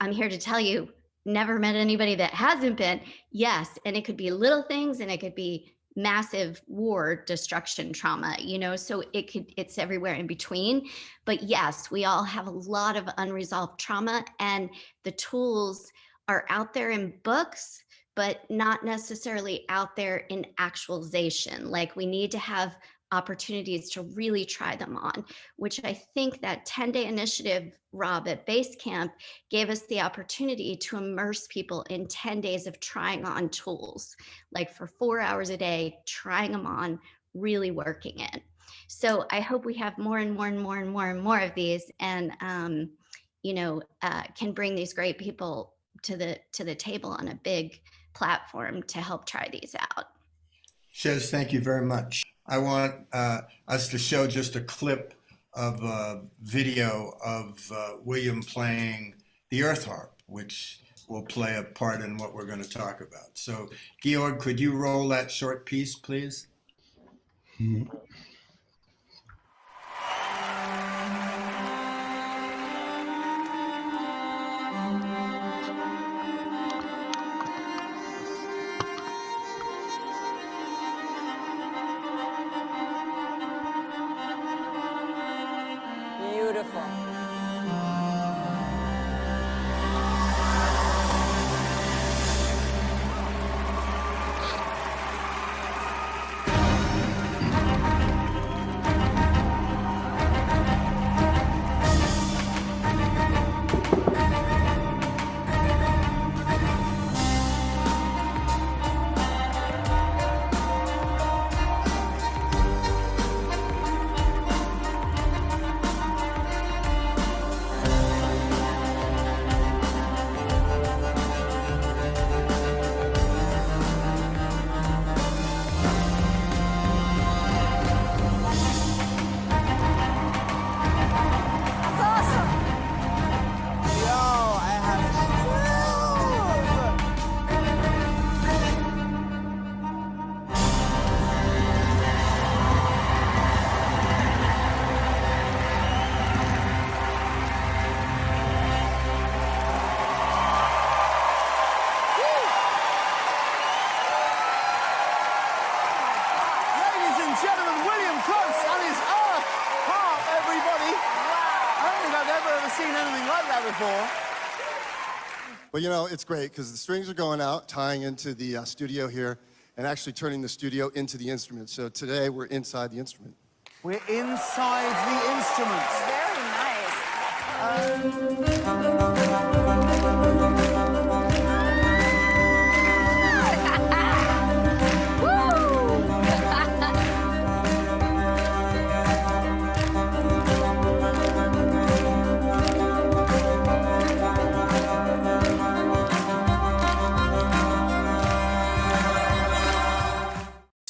I'm here to tell you, never met anybody that hasn't been. Yes, and it could be little things, and it could be massive war destruction trauma, so it's everywhere in between. But yes, we all have a lot of unresolved trauma, and the tools are out there in books, but not necessarily out there in actualization. Like, we need to have opportunities to really try them on, which I think that 10-day initiative, Rob, at Base Camp gave us the opportunity to immerse people in 10 days of trying on tools, like for 4 hours a day, trying them on, really working it. So I hope we have more and more and more and more and more of these, and can bring these great people to the table on a big platform to help try these out. Shiz, thank you very much. I want us to show just a clip of a video of William playing the Earth Harp, which will play a part in what we're going to talk about. So, Georg, could you roll that short piece, please? Beautiful. But you know, it's great because the strings are going out, tying into the studio here, and actually turning the studio into the instrument. So today we're inside the instrument. We're inside the instruments. Very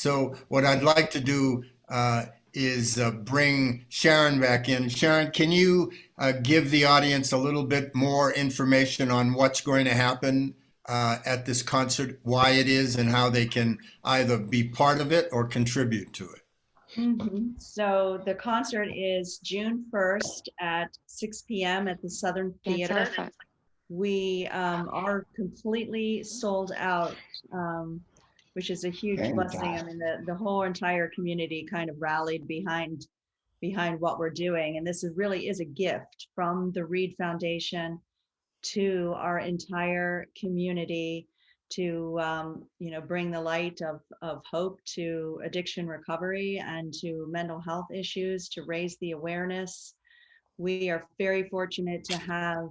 So what I'd like to do is bring Sharon back in. Sharon, can you give the audience a little bit more information on what's going to happen at this concert, why it is, and how they can either be part of it or contribute to it? So the concert is June 1st at 6 p.m. at the Southern Theater. We are completely sold out, which is a huge blessing. I mean, the whole entire community kind of rallied behind what we're doing. And this really is a gift from the REID Foundation to our entire community to, bring the light of hope to addiction recovery and to mental health issues, to raise the awareness. We are very fortunate to have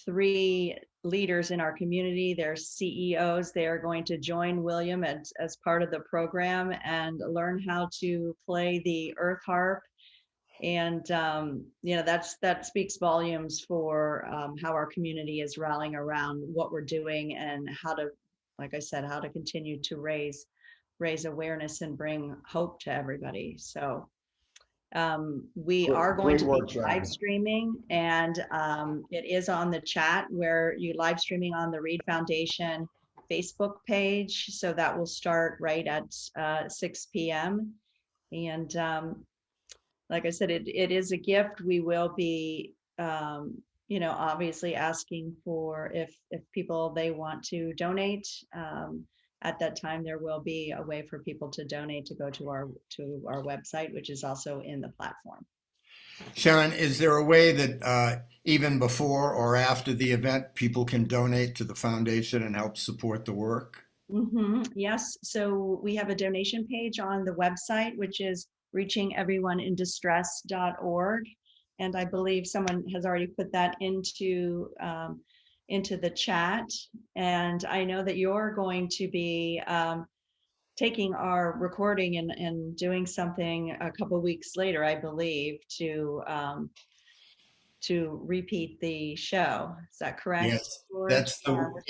3 leaders in our community. They're CEOs. They are going to join William as part of the program and learn how to play the Earth Harp. And that speaks volumes for how our community is rallying around what we're doing and how to, like I said, how to continue to raise awareness and bring hope to everybody. So we are going to be live streaming, and it is on the chat where you live streaming on the REID Foundation Facebook page. So that will start right at 6 p.m. And like I said, it is a gift. We will be, obviously asking for if people, they want to donate. At that time, there will be a way for people to donate to go to our website, which is also in the platform. Sharon, is there a way that even before or after the event, people can donate to the foundation and help support the work? Yes, so we have a donation page on the website, which is reachingeveryoneindistress.org. And I believe someone has already put that into the chat. And I know that you're going to be taking our recording and doing something a couple weeks later, I believe, to repeat the show. Is that correct? Yes, George?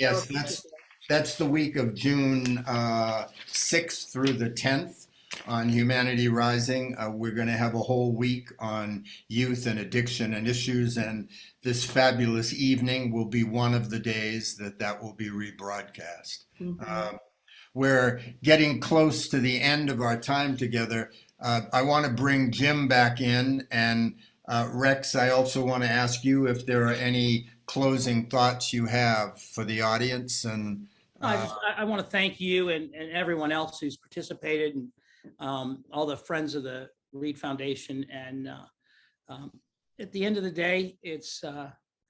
that's the week of June 6th through the 10th on Humanity Rising. We're going to have a whole week on youth and addiction and issues, and this fabulous evening will be one of the days that will be rebroadcast. We're getting close to the end of our time together. I want to bring Jim back in, and Rex, I also want to ask you if there are any closing thoughts you have for the audience. And I want to thank you and everyone else who's participated, and all the friends of the REID Foundation. And at the end of the day, it's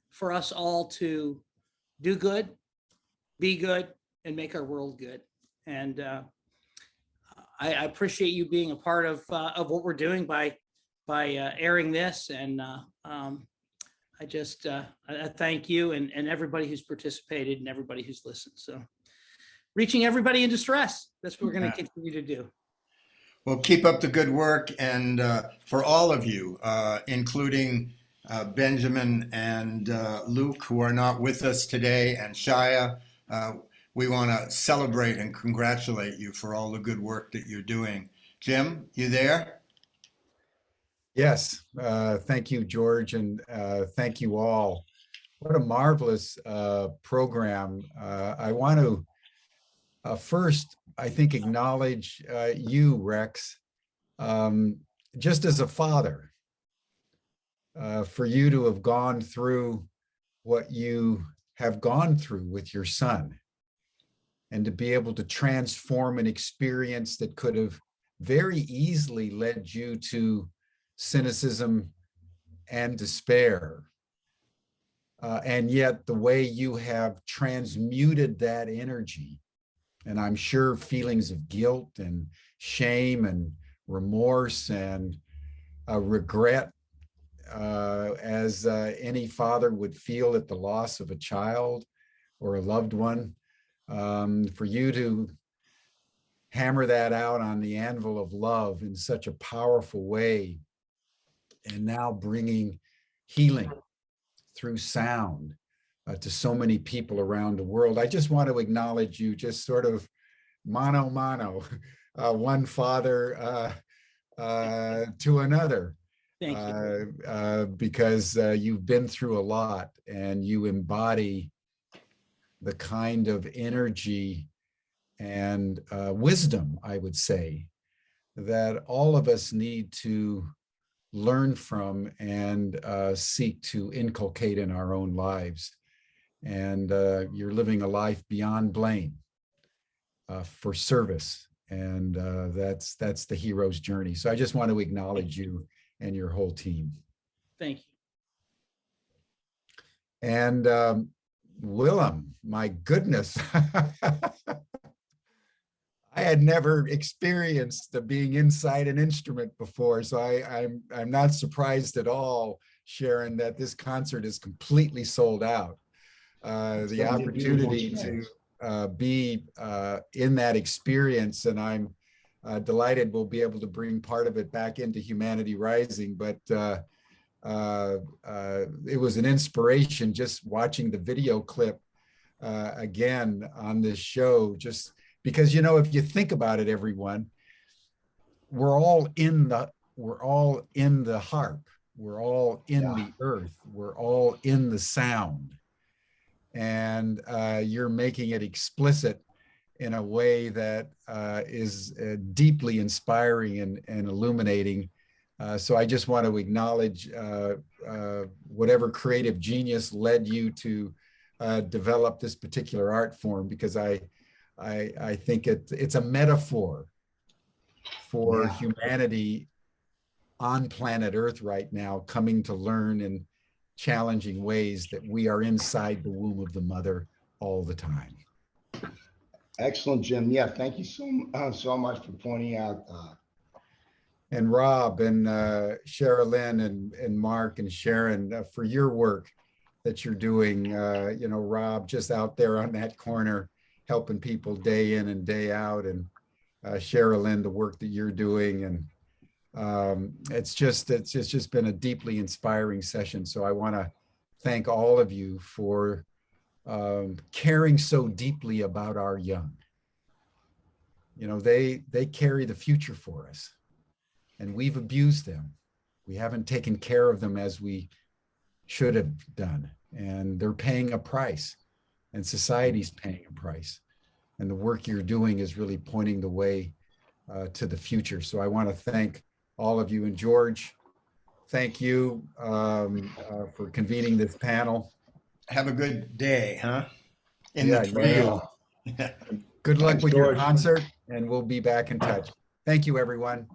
for us all to do good, be good, and make our world good. And I appreciate you being a part of what we're doing by airing this. And I just I thank you and everybody who's participated and everybody who's listened. So reaching everybody in distress, that's what we're going to continue to do. Well, keep up the good work. And for all of you, including Benjamin and Luc, who are not with us today, and Shiah, we want to celebrate and congratulate you for all the good work that you're doing. Jim, you there? Yes, thank you, George, and thank you all. What a marvelous program. I want to first, I think, acknowledge you, Rex, just as a father, for you to have gone through what you have gone through with your son, and to be able to transform an experience that could have very easily led you to cynicism and despair. And yet the way you have transmuted that energy, and I'm sure feelings of guilt and shame and remorse and regret, as any father would feel at the loss of a child or a loved one, for you to hammer that out on the anvil of love in such a powerful way, and now bringing healing through sound to so many people around the world. I just want to acknowledge you, just sort of mano a mano, one father to another. Thank you. Because you've been through a lot, and you embody the kind of energy and wisdom, I would say, that all of us need to learn from and seek to inculcate in our own lives. And you're living a life beyond blame for service. And that's the hero's journey. So I just want to acknowledge you and your whole team. Thank you. And Willem, my goodness. I had never experienced being inside an instrument before, so I'm not surprised at all, Sharon, that this concert is completely sold out. The opportunity to be in that experience, and I'm delighted we'll be able to bring part of it back into Humanity Rising. But it was an inspiration just watching the video clip again on this show, just because, you know, if you think about it, everyone, we're all in the harp, we're all in the earth, we're all in the sound, and you're making it explicit in a way that is deeply inspiring and illuminating. So I just want to acknowledge whatever creative genius led you to develop this particular art form, because I think it's a metaphor for humanity on planet Earth right now, coming to learn in challenging ways that we are inside the womb of the mother all the time. Excellent, Jim. Yeah, thank you so much for pointing out. And Rob and Cheralyn and Mark and Sharon, for your work that you're doing. You know, Rob, just out there on that corner, helping people day in and day out, and Cheralyn, the work that you're doing. And it's just been a deeply inspiring session. So I want to thank all of you for caring so deeply about our young. You know, they carry the future for us, and we've abused them. We haven't taken care of them as we should have done, and they're paying a price, and society's paying a price. And the work you're doing is really pointing the way to the future. So I want to thank all of you. And George, thank you for convening this panel. Have a good day, huh? In Yeah, the trail. Good luck Thanks, with your George. concert, and we'll be back in touch. Thank you, everyone.